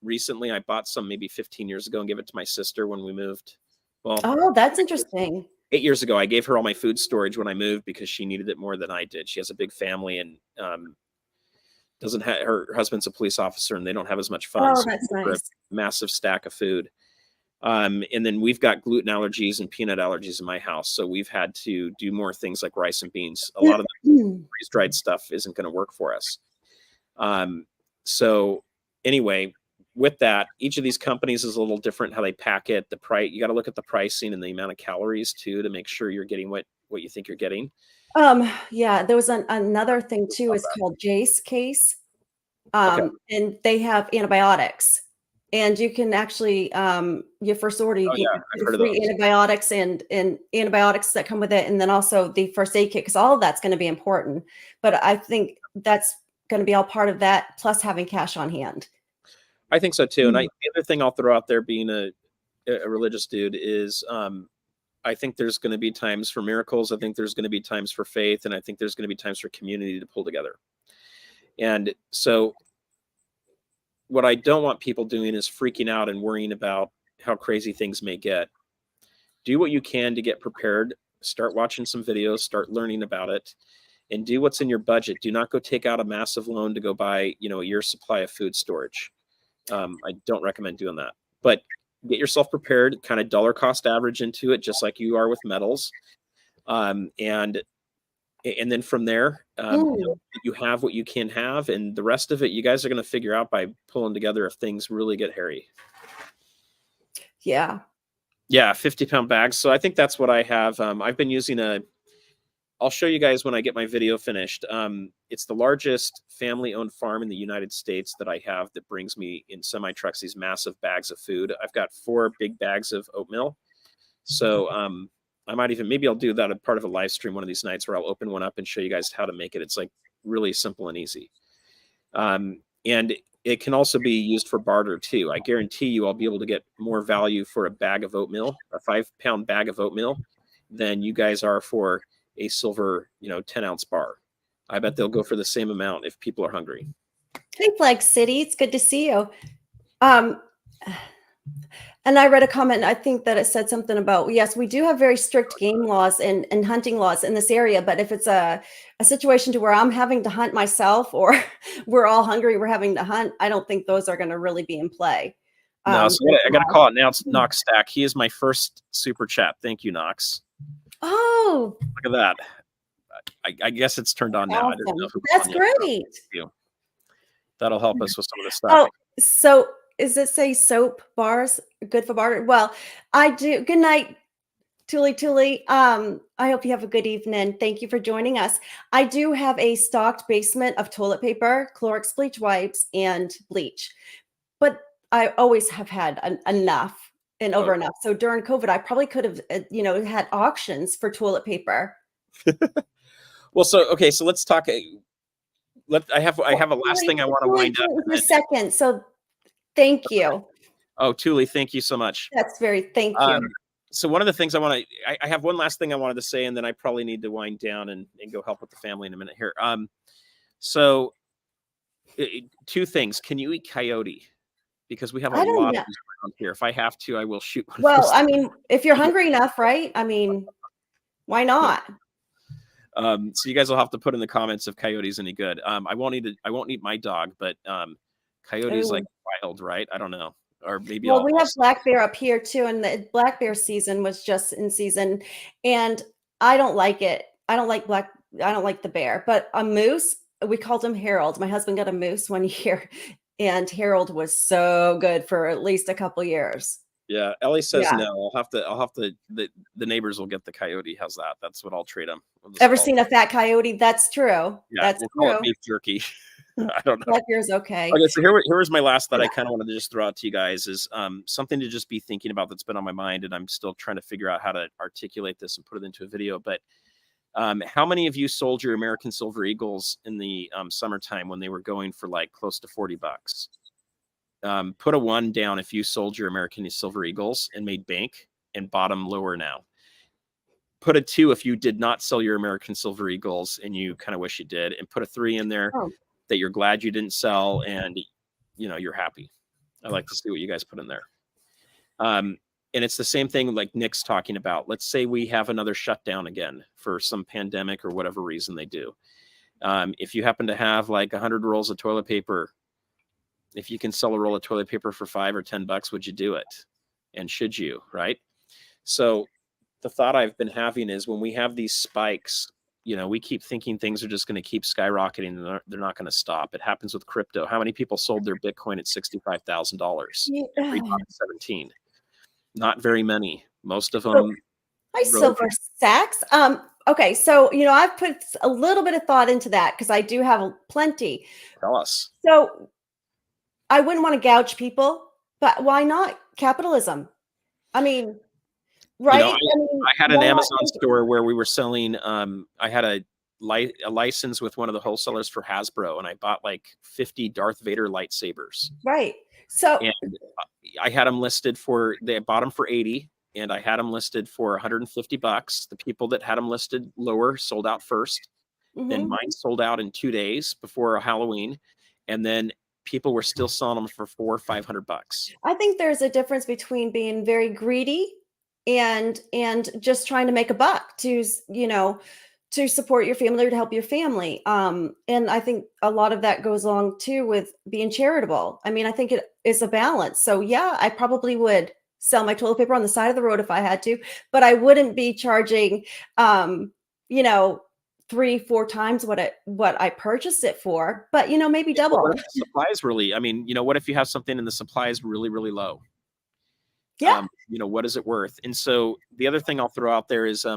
Recently, I bought some maybe 15 years ago and gave it to my sister when we moved. Well, oh, that's interesting. 8 years ago, I gave her all my food storage when I moved because she needed it more than I did. She has a big family and doesn't have, her husband's a police officer and they don't have as much fun. Oh, So that's a nice. massive stack of food. And then we've got gluten allergies and peanut allergies in my house. So we've had to do more things like rice and beans. A lot of the freeze-dried stuff isn't going to work for us. So anyway, with that, each of these companies is a little different how they pack it. The price, you got to look at the pricing and the amount of calories too to make sure you're getting what you think you're getting. Yeah, there was another thing too. It's called Jace Case, and they have antibiotics, and you can actually your first order you get free antibiotics and antibiotics that come with it, and then also the first aid kit because all of that's going to be important. But I think that's going to be all part of that, plus having cash on hand. I think so too. And the other thing I'll throw out there, being a religious dude, is I think there's going to be times for miracles. I think there's going to be times for faith, and I think there's going to be times for community to pull together. And so what I don't want people doing is freaking out and worrying about how crazy things may get. Do what you can to get prepared start watching some videos, start learning about it, and do what's in your budget. Do not go take out a massive loan to go buy, a year's supply of food storage. I don't recommend doing that, but get yourself prepared, kind of dollar cost average into it, just like you are with metals. And then from there, Mm, you have what you can have, and the rest of it, you guys are going to figure out by pulling together if things really get hairy. yeah. Yeah, 50-pound bags. So I think that's what I have. I've been using I'll show you guys when I get my video finished. It's the largest family-owned farm in the United States that I have that brings me in semi-trucks these massive bags of food. I've got 4 big bags of oatmeal. So I might even, maybe I'll do that as part of a live stream one of these nights where I'll open one up and show you guys how to make it. It's like really simple and easy. And it can also be used for barter too. I guarantee you I'll be able to get more value for a bag of oatmeal, a 5-pound bag of oatmeal, than you guys are for a silver, 10-ounce bar. I bet they'll go for the same amount if people are hungry. Hey, Flag City, it's good to see you. Um, and I read a comment, I think that it said something about, yes, we do have very strict game laws and hunting laws in this area, but if it's a situation to where I'm having to hunt myself or we're all hungry, we're having to hunt, I don't think those are going to really be in play. No, so I got to call it now. It's Knox Stack. He is my first super chat. Thank you, Knox. Oh, look at that. I guess it's turned on now. awesome. I didn't know if it was That's on yet. great. That'll help us with some of the stuff. Oh, so is it say soap bars good for barter? Well, I do. Good night, Tuli. I hope you have a good evening. Thank you for joining us. I do have a stocked basement of toilet paper, Clorox bleach wipes, and bleach, but I always have had enough and over enough. So during COVID, I probably could have, had auctions for toilet paper. Well, so let's talk. I have a last thing I want to wind up in a second. So thank you. Oh, Tuli, thank you so much. That's thank you. So one of the things I have one last thing I wanted to say, and then I probably need to wind down and go help with the family in a minute here. So 2 things. Can you eat coyote? Because we have a lot of these around here. If I have to, I will shoot one. Well, I mean, if you're hungry enough, right? I mean, why not? So you guys will have to put in the comments if coyote's any good. I won't eat my dog, but coyote's like wild, right? I don't know. Or maybe we have black bear up here too, and the black bear season was just in season, and I don't like it. I don't like the bear, but a moose, we called him Harold. My husband got a moose one year, and Harold was so good for at least a couple years. Yeah, Ellie says no. I'll have to. The neighbors will get the coyote. How's that? That's what I'll trade them. Ever seen a fat coyote? That's true. Yeah, that's we'll true. call it beef jerky. I don't know. Black bear's okay. Okay, so here's my last that I kind of wanted to just throw out to you guys is something to just be thinking about that's been on my mind, and I'm still trying to figure out how to articulate this and put it into a video. But how many of you sold your American Silver Eagles in the summertime when they were going for like close to $40? Put a 1 down if you sold your American Silver Eagles and made bank and bought them lower now. Put a 2 if you did not sell your American Silver Eagles and you kind of wish you did, and put a 3 in there that you're glad you didn't sell and you're happy. I like to see what you guys put in there. And it's the same thing like Nick's talking about. Let's say we have another shutdown again for some pandemic or whatever reason they do. If you happen to have like 100 rolls of toilet paper, if you can sell a roll of toilet paper for $5 or $10, would you do it? And should you, right? So the thought I've been having is when we have these spikes, we keep thinking things are just going to keep skyrocketing and they're not going to stop. It happens with crypto. How many people sold their Bitcoin at $65,000? Yeah. 17. Not very many. Most of them. Hi, Silver Sacks. Okay, so I've put a little bit of thought into that because I do have plenty. Tell us. So I wouldn't want to gouge people, but why not? Capitalism. I mean, right? I had an Amazon store where we were selling. I had a license with one of the wholesalers for Hasbro, and I bought like 50 Darth Vader lightsabers. Right. So and I had them listed they bought them for 80, and I had them listed for $150. The people that had them listed lower sold out first. Then mine sold out in 2 days before Halloween, and then people were still selling them for $400 or $500. I think there's a difference between being very greedy and just trying to make a buck to, to support your family or to help your family. And I think a lot of that goes along too with being charitable. I mean, I think it is a balance. So yeah, I probably would sell my toilet paper on the side of the road if I had to, but I wouldn't be charging, you know, 3, 4 times what I purchased it for, but maybe Yeah, but what double. if the supply is really, I mean, what if you have something and the supply is really, really low? Yeah. What is it worth? And so the other thing I'll throw out there is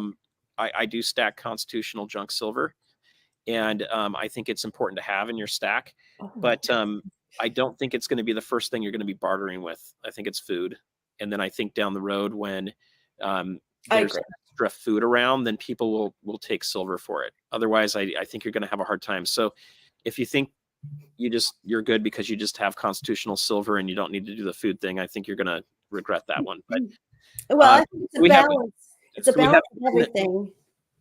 I do stack constitutional junk silver, and I think it's important to have in your stack, Oh, but I don't think it's going to be the first thing you're going to be bartering with. I think it's food. And then I think down the road when I there's agree. extra food around, then people will take silver for it. Otherwise, I think you're going to have a hard time. So if you think you're good because you just have constitutional silver and you don't need to do the food thing, I think you're going to regret that one. But Well, I think it's a we have balance. It's a so we have balance of everything.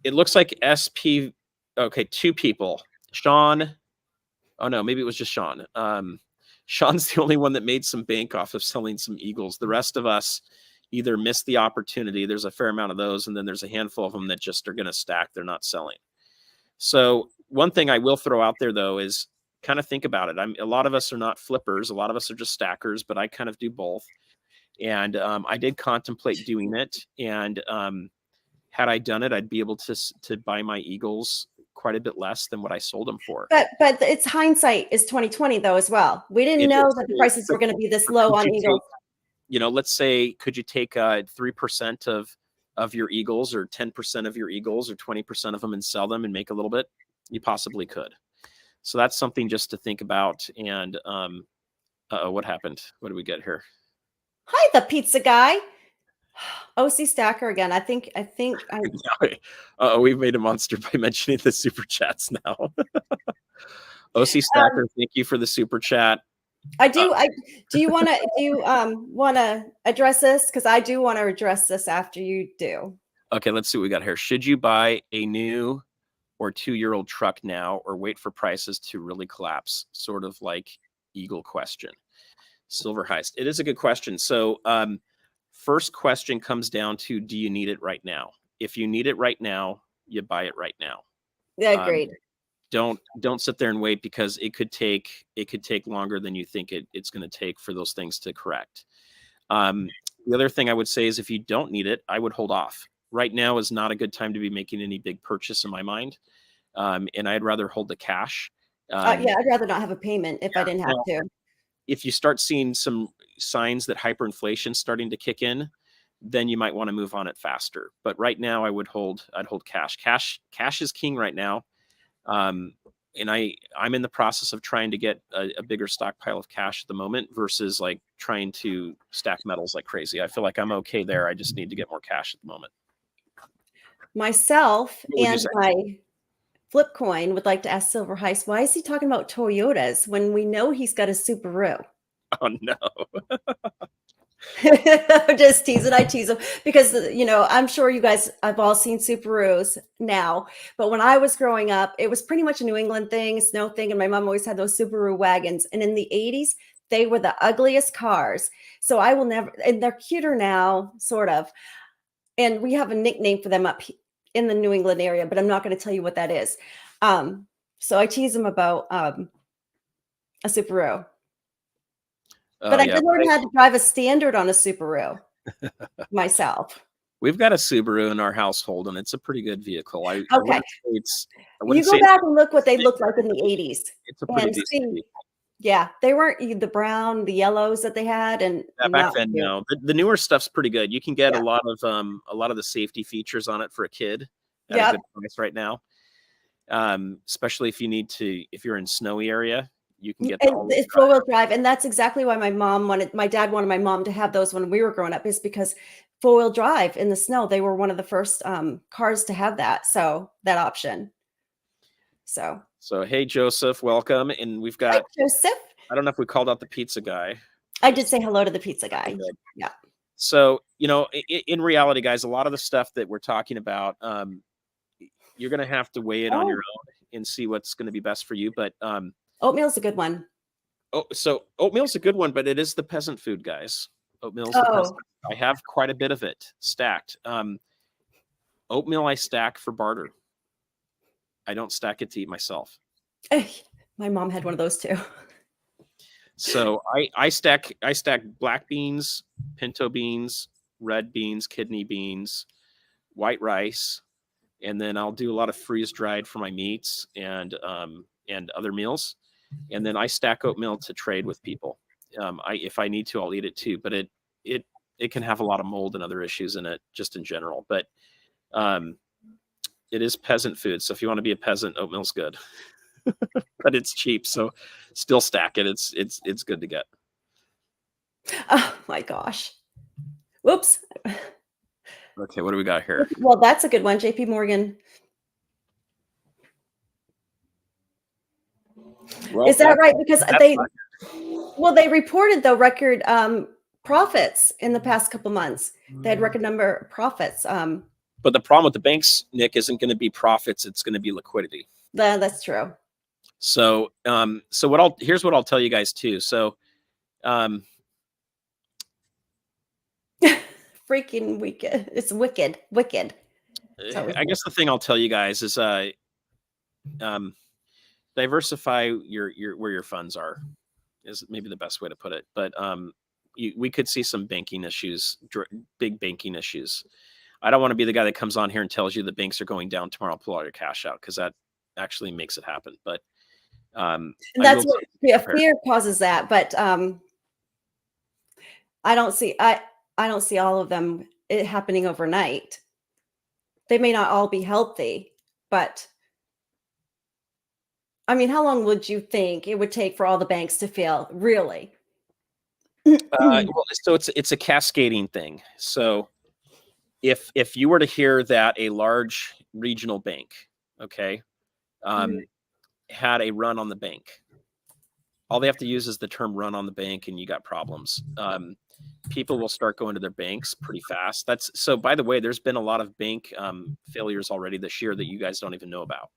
it looks like SP. Okay, 2 people. Sean. Oh no, maybe it was just Sean. Sean's the only one that made some bank off of selling some eagles. The rest of us either missed the opportunity. There's a fair amount of those, and then there's a handful of them that just are going to stack. They're not selling. So one thing I will throw out there though is kind of think about it. A lot of us are not flippers. A lot of us are just stackers, but I kind of do both. And I did contemplate doing it. And had I done it, I'd be able to buy my eagles quite a bit less than what I sold them for. But it's hindsight is 2020 though as well. We didn't know that the prices were going to be this low on eagles. Let's say, could you take 3% of your eagles, or 10% of your eagles, or 20% of them and sell them and make a little bit? You possibly could. So that's something just to think about. And what happened? What do we get here? Hi, the pizza guy. OC Stacker again. I think We've made a monster by mentioning the super chats now. OC Stacker, thank you for the super chat. Do you want to address this? Because I do want to address this after you do. Okay, let's see what we got here. Should you buy a new or 2-year-old truck now, or wait for prices to really collapse? Sort of like Eagle question. Silver Heist. It is a good question. So first question comes down to, do you need it right now? If you need it right now, you buy it right now. Yeah, agreed. Don't sit there and wait, because it could take longer than you think it's going to take for those things to correct. The other thing I would say is, if you don't need it, I would hold off. Right now is not a good time to be making any big purchase in my mind. And I'd rather hold the cash. Yeah, I'd rather not have a payment if I didn't have to. If you start seeing some signs that hyperinflation is starting to kick in, then you might want to move on it faster. But right now I'd hold cash. Cash is king right now. And I'm in the process of trying to get a bigger stockpile of cash at the moment, versus like trying to stack metals like crazy. I feel like I'm okay there. I just need to get more cash at the moment. Myself and my flip coin would like to ask Silver Heist, why is he talking about Toyotas when we know he's got a Subaru? Oh no. I'm just teasing. I tease them because, I'm sure you guys have all seen Subarus now, but when I was growing up, it was pretty much a New England thing, a snow thing. And my mom always had those Subaru wagons. And in the 80s, they were the ugliest cars. So I will never, and they're cuter now, sort of. And we have a nickname for them up in the New England area, but I'm not going to tell you what that is. So I tease them about a Subaru. But I did learn how to drive a standard on a Subaru myself. We've got a Subaru in our household, and it's a pretty good vehicle. Okay. You go back and look what they looked like in the 80s. It's a pretty decent vehicle. Yeah, they weren't the brown, the yellows that they had, and back then, no. The newer stuff's pretty good. You can get a lot of the safety features on it for a kid at a good price right now. Especially if you're in snowy area, you can get it's 4-wheel drive, and that's exactly why my dad wanted my mom to have those when we were growing up, is because 4-wheel drive in the snow. They were one of the first cars to have that option. So hey, Joseph, welcome. And we've got Hi, Joseph. I don't know if we called out the pizza guy. I did say hello to the pizza guy. Yeah. So, in reality, guys, a lot of the stuff that we're talking about, you're going to have to weigh it on your own and see what's going to be best for you. But oatmeal's a good one. So oatmeal's a good one, but it is the peasant food, guys. Oatmeal is the best. Oh, I have quite a bit of it stacked. Oatmeal I stack for barter. I don't stack it to eat myself. my mom had one of those too. So I stack black beans, pinto beans, red beans, kidney beans, white rice, and then I'll do a lot of freeze dried for my meats and other meals. And then I stack oatmeal to trade with people. If I need to, I'll eat it too. But it can have a lot of mold and other issues in it, just in general. But it is peasant food, so if you want to be a peasant, oatmeal's good. But it's cheap, so still stack it. It's good to get. Oh my gosh. Whoops. Okay, what do we got here? Well, that's a good one. JP Morgan. Well, Is that right? Because they reported though record profits in the past couple months. They had record number of profits. But the problem with the banks, Nick, isn't going to be profits, it's going to be liquidity. That's true. So here's what I'll tell you guys too. So freaking wicked. It's wicked. I guess the thing I'll tell you guys is diversify your where your funds are is maybe the best way to put it. But we could see some banking issues, big banking issues. I don't want to be the guy that comes on here and tells you the banks are going down tomorrow, pull all your cash out, because that actually makes it happen. But that's what fear causes that. But I don't see all of them happening overnight. They may not all be healthy, but I mean, how long would you think it would take for all the banks to fail? Really? Well, so it's a cascading thing. So if you were to hear that a large regional bank, okay, had a run on the bank, all they have to use is the term "run on the bank," and you got problems. People will start going to their banks pretty fast. So. By the way, there's been a lot of bank failures already this year that you guys don't even know about.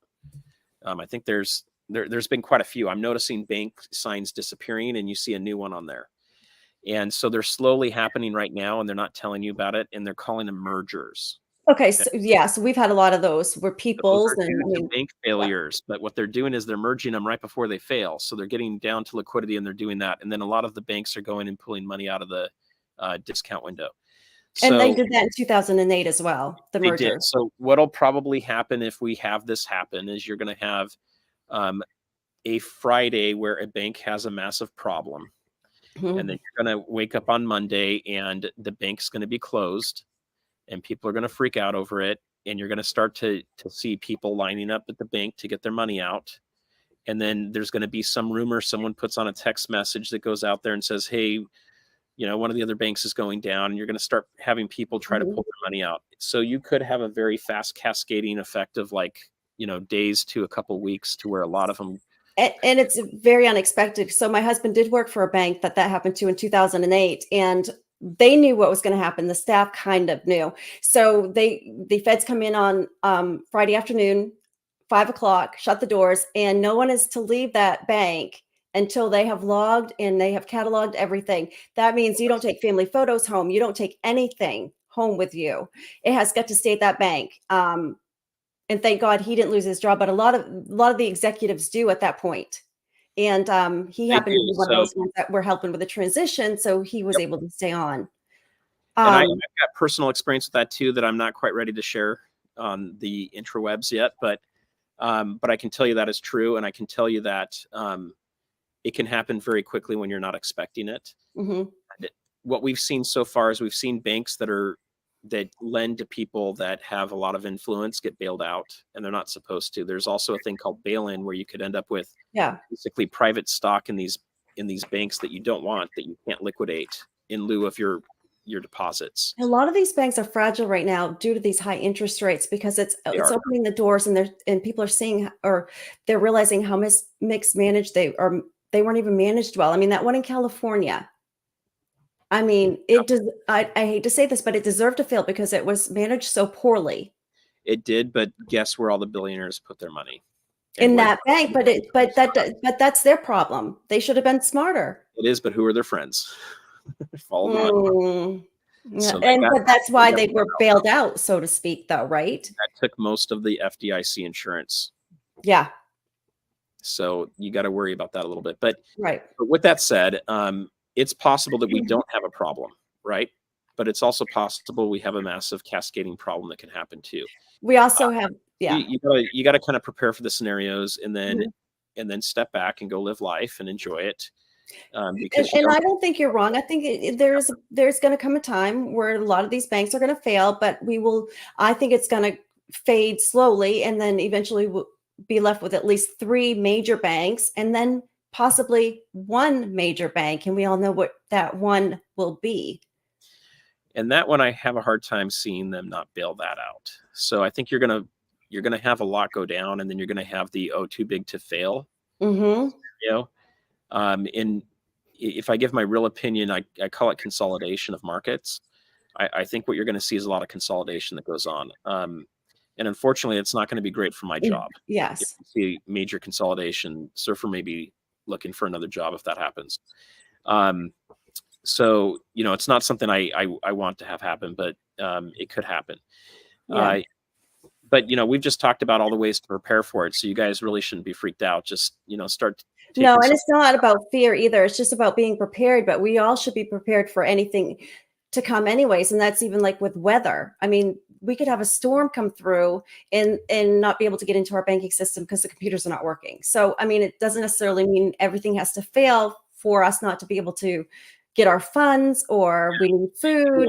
I think there's been quite a few. I'm noticing bank signs disappearing, and you see a new one on there. And so they're slowly happening right now, and they're not telling you about it, and they're calling them mergers. Okay, so yeah, so we've had a lot of those where people's and bank failures, but what they're doing is they're merging them right before they fail. So they're getting down to liquidity, and they're doing that. And then a lot of the banks are going and pulling money out of the discount window. And they did that in 2008 as well, the merger. Did. So what'll probably happen if we have this happen is you're going to have a Friday where a bank has a massive problem. And then you're going to wake up on Monday and the bank's going to be closed and people are going to freak out over it. And you're going to start to see people lining up at the bank to get their money out. And then there's going to be some rumor. Someone puts on a text message that goes out there and says, hey, one of the other banks is going down, and you're going to start having people try to pull their money out. So you could have a very fast cascading effect of days to a couple weeks to where a lot of them. And it's very unexpected. So my husband did work for a bank that happened to in 2008, and they knew what was going to happen. The staff kind of knew. So the feds come in on Friday afternoon, 5:00, shut the doors, and no one is to leave that bank until they have logged and they have cataloged everything. That means you don't take family photos home. You don't take anything home with you. It has got to stay at that bank. And thank God he didn't lose his job, but a lot of the executives do at that point. And he happened to be one of those ones that were helping with the transition, so he was able to stay on. And I've got personal experience with that too that I'm not quite ready to share on the intrawebs yet, but I can tell you that is true, and I can tell you that it can happen very quickly when you're not expecting it. What we've seen so far is we've seen banks that lend to people that have a lot of influence get bailed out, and they're not supposed to. There's also a thing called bail-in where you could end up with basically private stock in these banks that you don't want, that you can't liquidate in lieu of your deposits. A lot of these banks are fragile right now due to these high interest rates because it's opening the doors, and people are seeing, or they're realizing how mismanaged they weren't even managed well. I mean, that one in California, I mean, it does. I hate to say this, but it deserved to fail because it was managed so poorly. It did, but guess where all the billionaires put their money? In that bank, but that's their problem. They should have been smarter. It is, but who are their friends? Follow the money. Mm. Yeah, So they got but that's why they got they were bailed out, so to speak, though, right? that took most of the FDIC insurance. Yeah, So you got to worry about that a little bit. But right. with that said, it's possible that we don't have a problem, right? But it's also possible we have a massive cascading problem that can happen too. We also have, yeah. You gotta kind of prepare for the scenarios and Mhm. then step back and go live life and enjoy it. And, Because you and don't I don't think you're wrong. I think there's going to come a time where a lot of these banks are going to fail, but we will. I think it's going to fade slowly, and then eventually we'll be left with at least three major banks, and then possibly one major bank, and we all know what that one will be. and that one I have a hard time seeing them not bail that out. So I think you're gonna have a lot go down, and then you're gonna have the too big to fail. Mm-hmm. You know, and if I give my real opinion, I call it consolidation of markets. I think what you're going to see is a lot of consolidation that goes on. And unfortunately, it's not going to be great for my job. If Yes. you see major consolidation, Surfer may be looking for another job if that happens. So, it's not something I want to have happen, but it could happen. Yeah. But, we've just talked about all the ways to prepare for it. So you guys really shouldn't be freaked out. Just, start No, taking and some. it's not about fear either. It's just about being prepared, but we all should be prepared for anything to come anyways. And that's even like with weather. I mean, we could have a storm come through and not be able to get into our banking system because the computers are not working. So, I mean, it doesn't necessarily mean everything has to fail for us not to be able to get our funds or we need food.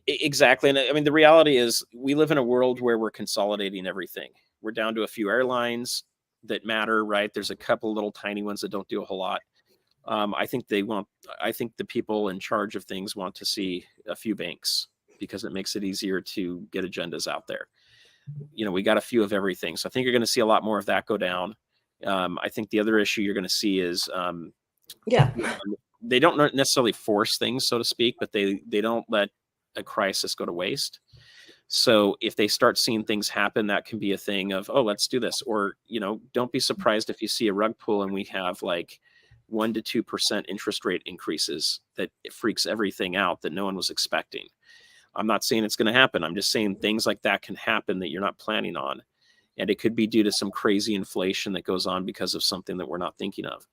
Exactly. And I mean, the reality is we live in a world where we're consolidating everything. We're down to a few airlines that matter, right? There's a couple little tiny ones that don't do a whole lot. I think I think the people in charge of things want to see a few banks because it makes it easier to get agendas out there. We got a few of everything. So I think you're going to see a lot more of that go down. I think the other issue you're going to see is Yeah. they don't necessarily force things, so to speak, but they don't let a crisis go to waste. So if they start seeing things happen, that can be a thing of, oh, let's do this. Or, don't be surprised if you see a rug pull and we have like 1% to 2% interest rate increases that it freaks everything out that no one was expecting. I'm not saying it's going to happen. I'm just saying things like that can happen that you're not planning on. And it could be due to some crazy inflation that goes on because of something that we're not thinking of.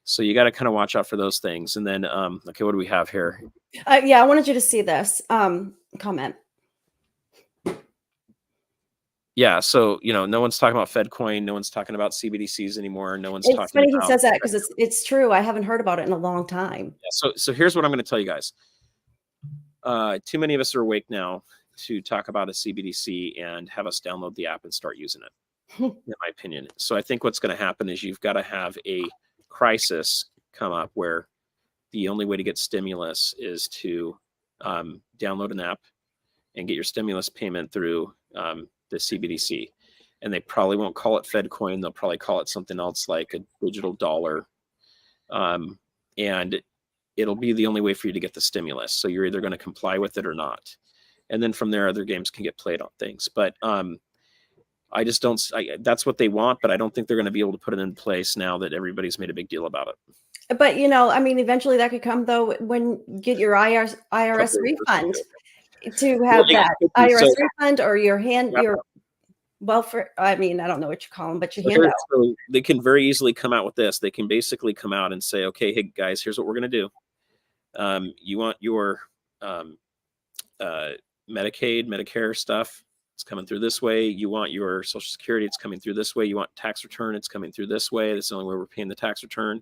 So you got to kind of watch out for those things. And then, okay, what do we have here? Yeah, I wanted you to see this comment. Yeah, so no one's talking about Fed coin, no one's talking about CBDCs anymore, no one's It's talking funny he about. says that because it's true. I haven't heard about it in a long time. Yeah, so here's what I'm going to tell you guys. Too many of us are awake now to talk about a CBDC and have us download the app and start using it, in my opinion. So I think what's going to happen is you've got to have a crisis come up where the only way to get stimulus is to download an app and get your stimulus payment through the CBDC. And they probably won't call it Fed coin. They'll probably call it something else like a digital dollar. And it'll be the only way for you to get the stimulus. So you're either going to comply with it or not. And then from there, other games can get played on things. But I just don't, that's what they want, but I don't think they're going to be able to put it in place now that everybody's made a big deal about it. But I mean, eventually that could come though when you get your IRS refund to have that IRS refund or your welfare. I mean, I don't know what you call them, but your handout. So they can very easily come out with this. They can basically come out and say, okay, hey guys, here's what we're going to do. You want your Medicaid, Medicare stuff, it's coming through this way. You want your Social Security, it's coming through this way. You want tax return, it's coming through this way. That's the only way we're paying the tax return.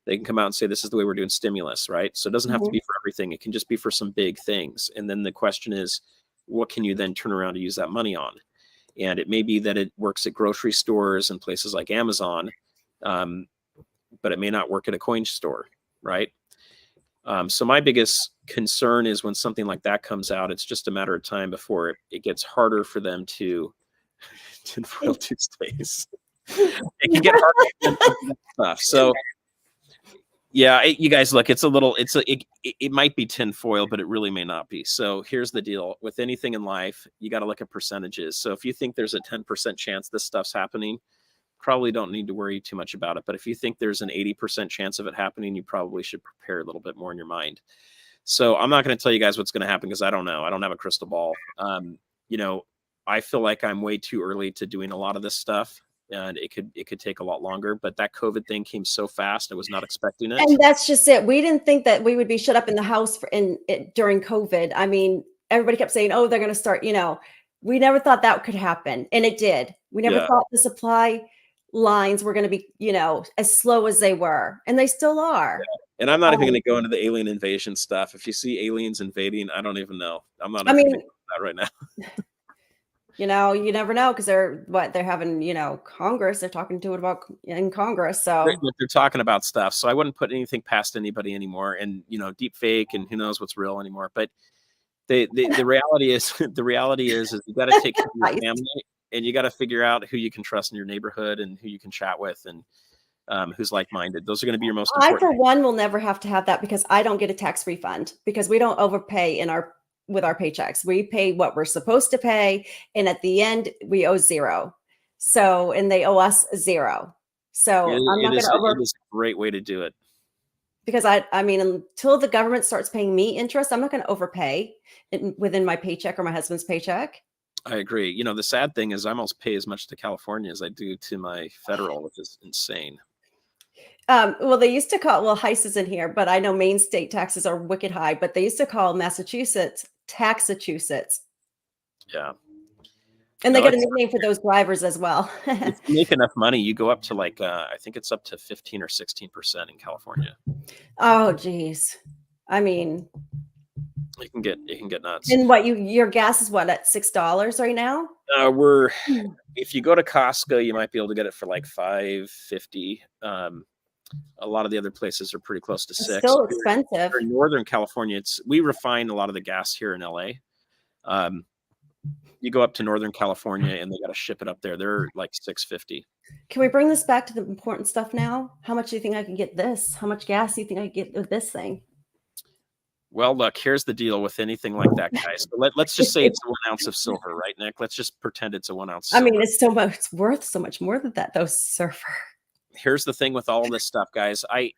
They can come out and say, this is the way we're doing stimulus, right? So it doesn't have to be for everything. It can just be for some big things. And then the question is, what can you then turn around to use that money on? And it may be that it works at grocery stores and places like Amazon, but it may not work at a coin store, right? So my biggest concern is when something like that comes out, it's just a matter of time before it gets harder for them to tinfoil Tuesdays. It can get harder for them to do that stuff. So yeah, you guys, look, it might be tinfoil, but it really may not be. So here's the deal with anything in life, you got to look at percentages. So if you think there's a 10% chance this stuff's happening, probably don't need to worry too much about it. But if you think there's an 80% chance of it happening, you probably should prepare a little bit more in your mind. So I'm not going to tell you guys what's going to happen because I don't know. I don't have a crystal ball. You know, I feel like I'm way too early to doing a lot of this stuff, and it could take a lot longer. But that COVID thing came so fast, I was not expecting it. And that's just it. We didn't think that we would be shut up in the house during COVID. I mean, everybody kept saying, "Oh, they're going to start." You know, we never thought that could happen, and it did. We never Yeah. thought the supply lines were going to be, you know, as slow as they were, and they still are. And I'm not even going to go into the alien invasion stuff. If you see aliens invading, I don't even know. I'm not I even going to mean, go into that right now. you know, you never know because they're having, you know, Congress. They're talking to it about in Congress. So They're talking about stuff. So I wouldn't put anything past anybody anymore. And, you know, deep fake and who knows what's real anymore. But the reality is the reality is you got to take care of your nice. family, and you got to figure out who you can trust in your neighborhood and who you can chat with, and who's like-minded. Those are going to be your most I, important. for one, will never have to have that because I don't get a tax refund because we don't overpay with our paychecks. We pay what we're supposed to pay, and at the end, we owe zero. So, and they owe us zero. So I'm not going to It is a great way to do it. because I mean, until the government starts paying me interest, I'm not going to overpay within my paycheck or my husband's paycheck. I agree. You know, the sad thing is I almost pay as much to California as I do to my federal, which is insane. Well, they used to call, well, HICE is in here, but I know Maine state taxes are wicked high, but they used to call Massachusetts Taxachusetts. Yeah. And No, they get a nickname for those drivers as well. if you make enough money, you go up to like, I think it's up to 15 or 16% in California. Oh, geez. I mean, It can get nuts. and what your gas is what at $6 right now? If you go to Costco, you might be able to get it for like $5.50. A lot of the other places are pretty close to It's $6. still expensive. In Northern California, we refine a lot of the gas here in LA. You go up to Northern California and they got to ship it up there. They're like $6.50. Can we bring this back to the important stuff now? How much do you think I can get this? How much gas do you think I can get with this thing? Well, look, here's the deal with anything like that, guys. So let's just say it's 1 ounce of silver, right, Nick? Let's just pretend it's a 1 ounce. I mean, it's worth so much more than that, though, Surfer. Here's the thing with all this stuff, guys. And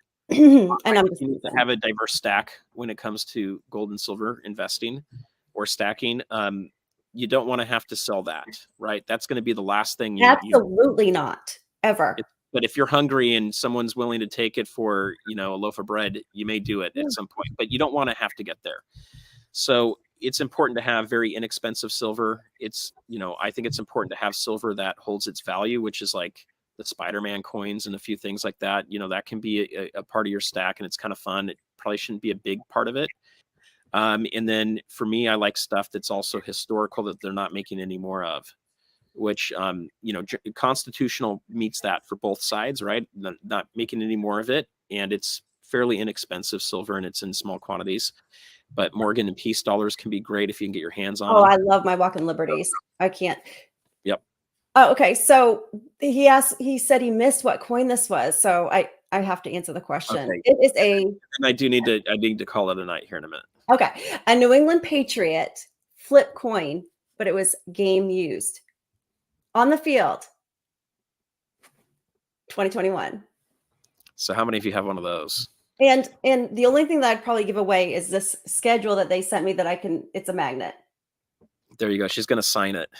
I'm you need to have a diverse stack when it comes to gold and silver investing or stacking. You don't want to have to sell that, right? That's going to be the last thing absolutely not ever. But if you're hungry and someone's willing to take it for, you know, a loaf of bread, you may do it at some point, but you don't want to have to get there. So it's important to have very inexpensive silver. It's, you know, I think it's important to have silver that holds its value, which is like the Spider-Man coins and a few things like that. You know, that can be a part of your stack and it's kind of fun. It probably shouldn't be a big part of it. And then for me, I like stuff that's also historical that they're not making any more of, which, you know, constitutional meets that for both sides, right? Not making any more of it. And it's fairly inexpensive silver and it's in small quantities. But Morgan and Peace dollars can be great if you can get your hands on them. I love my Walking Liberties. I can't. Yep. Oh, okay. So he said he missed what coin this was. So I have to answer the question. Okay. It is and I need to call it a night here in a minute. Okay. A New England Patriot flip coin, but it was game used on the field. 2021. So how many of you have one of those? And the only thing that I'd probably give away is this schedule that they sent me that it's a magnet. There you go. She's going to sign it.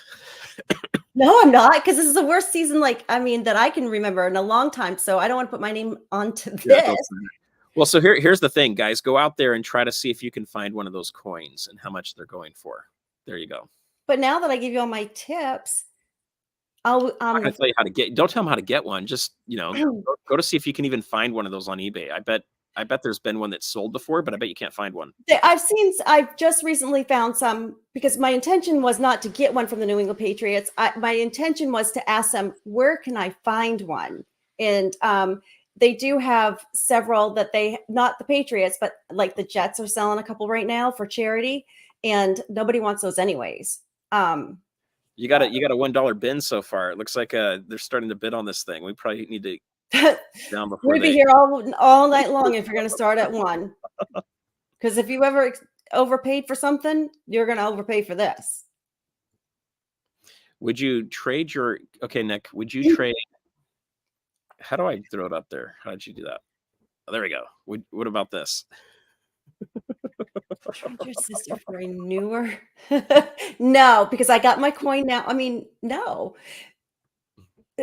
No, I'm not, because this is the worst season, that I can remember in a long time. So I don't want to put my name onto this. Yeah, well, so here's the thing, guys. Go out there and try to see if you can find one of those coins and how much they're going for. There you go. But now that I give you all my tips, I'm going to tell you how to get. Don't tell them how to get one. Just, you know, go to see if you can even find one of those on eBay. I bet there's been one that's sold before, but I bet you can't find one. I've just recently found some because my intention was not to get one from the New England Patriots. My intention was to ask them, where can I find one? And they do have several that not the Patriots, but like the Jets are selling a couple right now for charity, and nobody wants those anyways. You got a $1 bin so far. It looks like they're starting to bid on this thing. We probably need to down before we'd be here all night long if you're going to start at 1. Because if you ever overpaid for something, you're going to overpay for this. Would you trade Nick, would you trade How do I throw it up there? How did you do that? Oh, there we go. What about this? Trade your sister for a newer. No, because I got my coin now. I mean, no.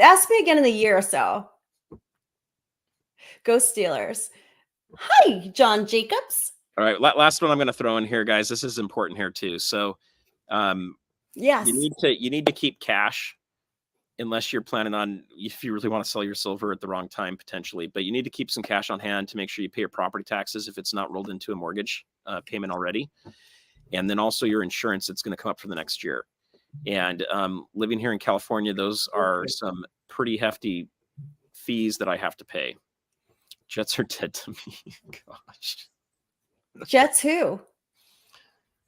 Ask me again in a year or so. Go Steelers. Hi, John Jacobs. All right, last one I'm going to throw in here, guys. This is important here too. So, Yes. you need to keep cash, unless you're planning on, if you really want to sell your silver at the wrong time potentially. But you need to keep some cash on hand to make sure you pay your property taxes if it's not rolled into a mortgage payment already, and then also your insurance that's going to come up for the next year. And living here in California, those are some pretty hefty fees that I have to pay. Jets are dead to me. Gosh. Jets who?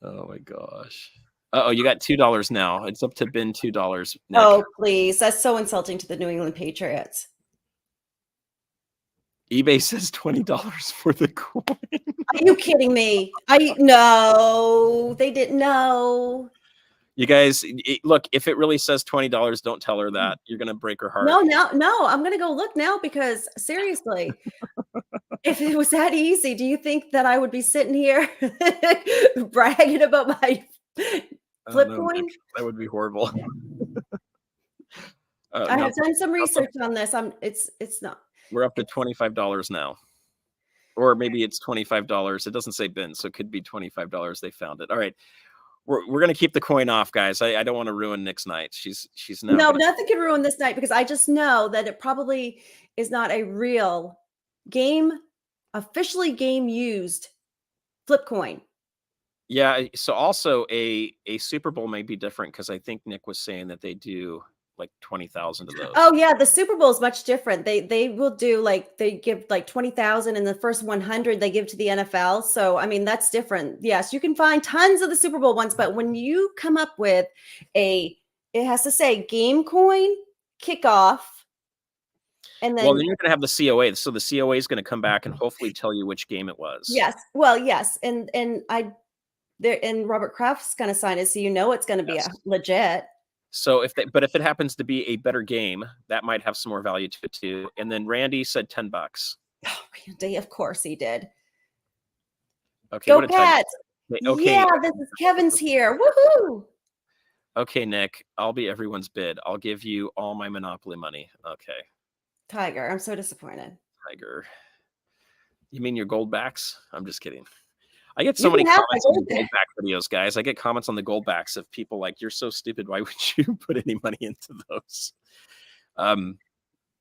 Oh my gosh. Oh, you got $2 now. It's up to bin $2. Nick. Oh, please. That's so insulting to the New England Patriots. eBay says $20 for the coin. Are you kidding me? No, they didn't know. You guys, look, if it really says $20, don't tell her that. You're going to break her heart. No, I'm going to go look now because seriously, if it was that easy, do you think that I would be sitting here bragging about my flip coin? That would be horrible. I have done some research on this. It's not. We're up to $25 now. Or maybe it's $25. It doesn't say bin, so it could be $25. They found it. All right. We're gonna keep the coin off, guys. I don't want to ruin Nick's night. She's now nothing can ruin this night because I just know that it probably is not a real officially game used flip coin. Yeah. So also a Super Bowl may be different because I think Nick was saying that they do like 20,000 of those. Oh yeah, the Super Bowl is much different. They will do they give like 20,000 and the first 100 they give to the NFL. So I mean that's different. Yes, you can find tons of the Super Bowl ones, but when you come up with it has to say game coin kickoff, and then then you're going to have the COA. So the COA is going to come back and hopefully tell you which game it was. Yes. Well, yes, and Robert Kraft's going to sign it, so you know it's going to be a legit. So if it happens to be a better game, that might have some more value to it too. And then Randy said $10. Oh, Randy, of course he did. Okay, go Pats. Okay. Yeah, this is Kevin's here. Woohoo! Okay, Nick, I'll be everyone's bid. I'll give you all my Monopoly money. Okay. Tiger, I'm so disappointed. Tiger. You mean your gold backs? I'm just kidding. I get so many comments on the gold back videos, guys. I get comments on the gold backs of people like, you're so stupid. Why would you put any money into those?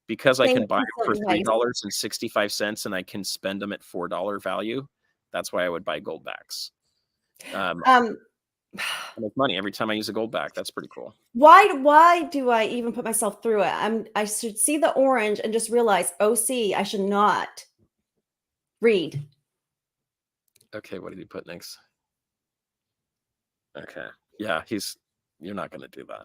Because I can buy them for $3.65 and I can spend them at $4 value. That's why I would buy gold backs. I make money every time I use a gold back. That's pretty cool. Why do I even put myself through it? I should see the orange and just realize, OC, I should not read. Okay, what did he put next? Okay. Yeah, you're not going to do that.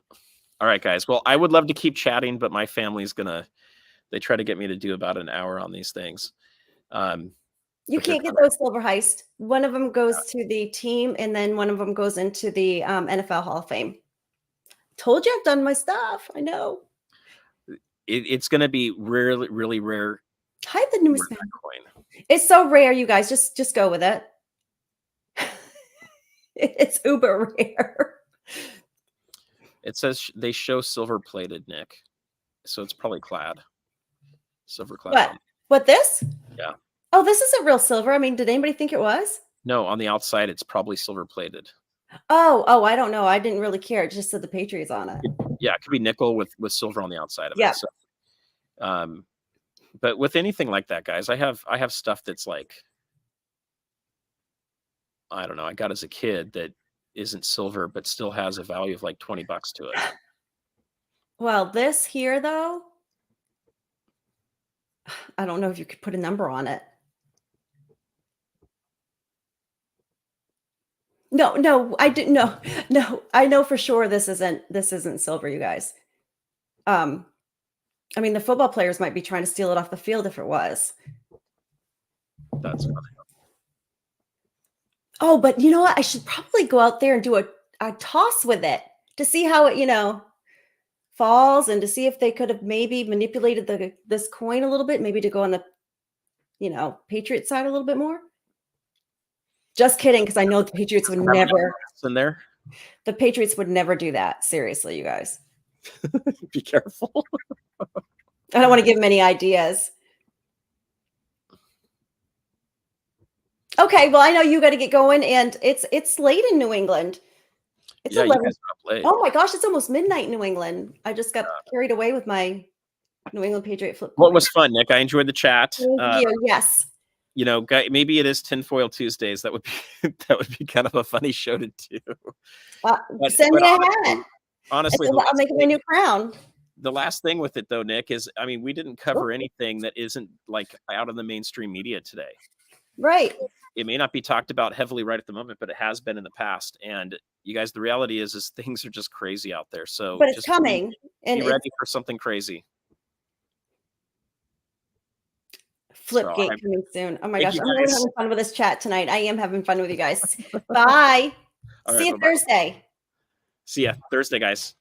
All right, guys. Well, I would love to keep chatting, but my family's they try to get me to do about an hour on these things. You can't get those silver heist. One of them goes to the team, and then one of them goes into the NFL Hall of Fame. Told you I've done my stuff. I know. It's going to be really, really rare. Hide the newest coin. It's so rare, you guys. Just go with it. It's uber rare. It says they show silver plated, Nick. So it's probably clad. Silver clad. What this? Yeah. Oh, this isn't real silver. I mean, did anybody think it was? No, on the outside, it's probably silver plated. Oh, I don't know. I didn't really care. It just said the Patriots on it. Yeah, it could be nickel with silver on the outside of it. So, but with anything like that, guys, I have stuff that's like, I don't know, I got as a kid that isn't silver, but still has a value of like $20 to it. Well, this here, though, I don't know if you could put a number on it. No, I didn't know. No, I know for sure this isn't silver, you guys. I mean, the football players might be trying to steal it off the field if it was. That's funny. Oh, but you know what? I should probably go out there and do a toss with it to see how it, falls and to see if they could have maybe manipulated this coin a little bit, maybe to go on the, Patriot side a little bit more. Just kidding, because I know the Patriots would never. In there. The Patriots would never do that. Seriously, you guys. Be careful. I don't want to give them any ideas. Okay, well, I know you got to get going, and it's late in New England. It's 11. You guys are up late. Oh my gosh, it's almost midnight in New England. I just got carried away with my New England Patriot flip. Well, it was fun, Nick. I enjoyed the chat. Thank you. Yes. Maybe it is Tinfoil Tuesdays. That would be kind of a funny show to do. Send me a hat. Honestly, I'll make it my new crown. The last thing with it, though, Nick, is we didn't cover anything that isn't like out of the mainstream media today. Right. It may not be talked about heavily right at the moment, but it has been in the past. And you guys, the reality is things are just crazy out there. So, but it's coming. Be ready for something crazy. Flipgate coming soon. Oh my gosh, I'm really having fun with this chat tonight. I am having fun with you guys. Bye. See you Thursday. See ya Thursday, guys.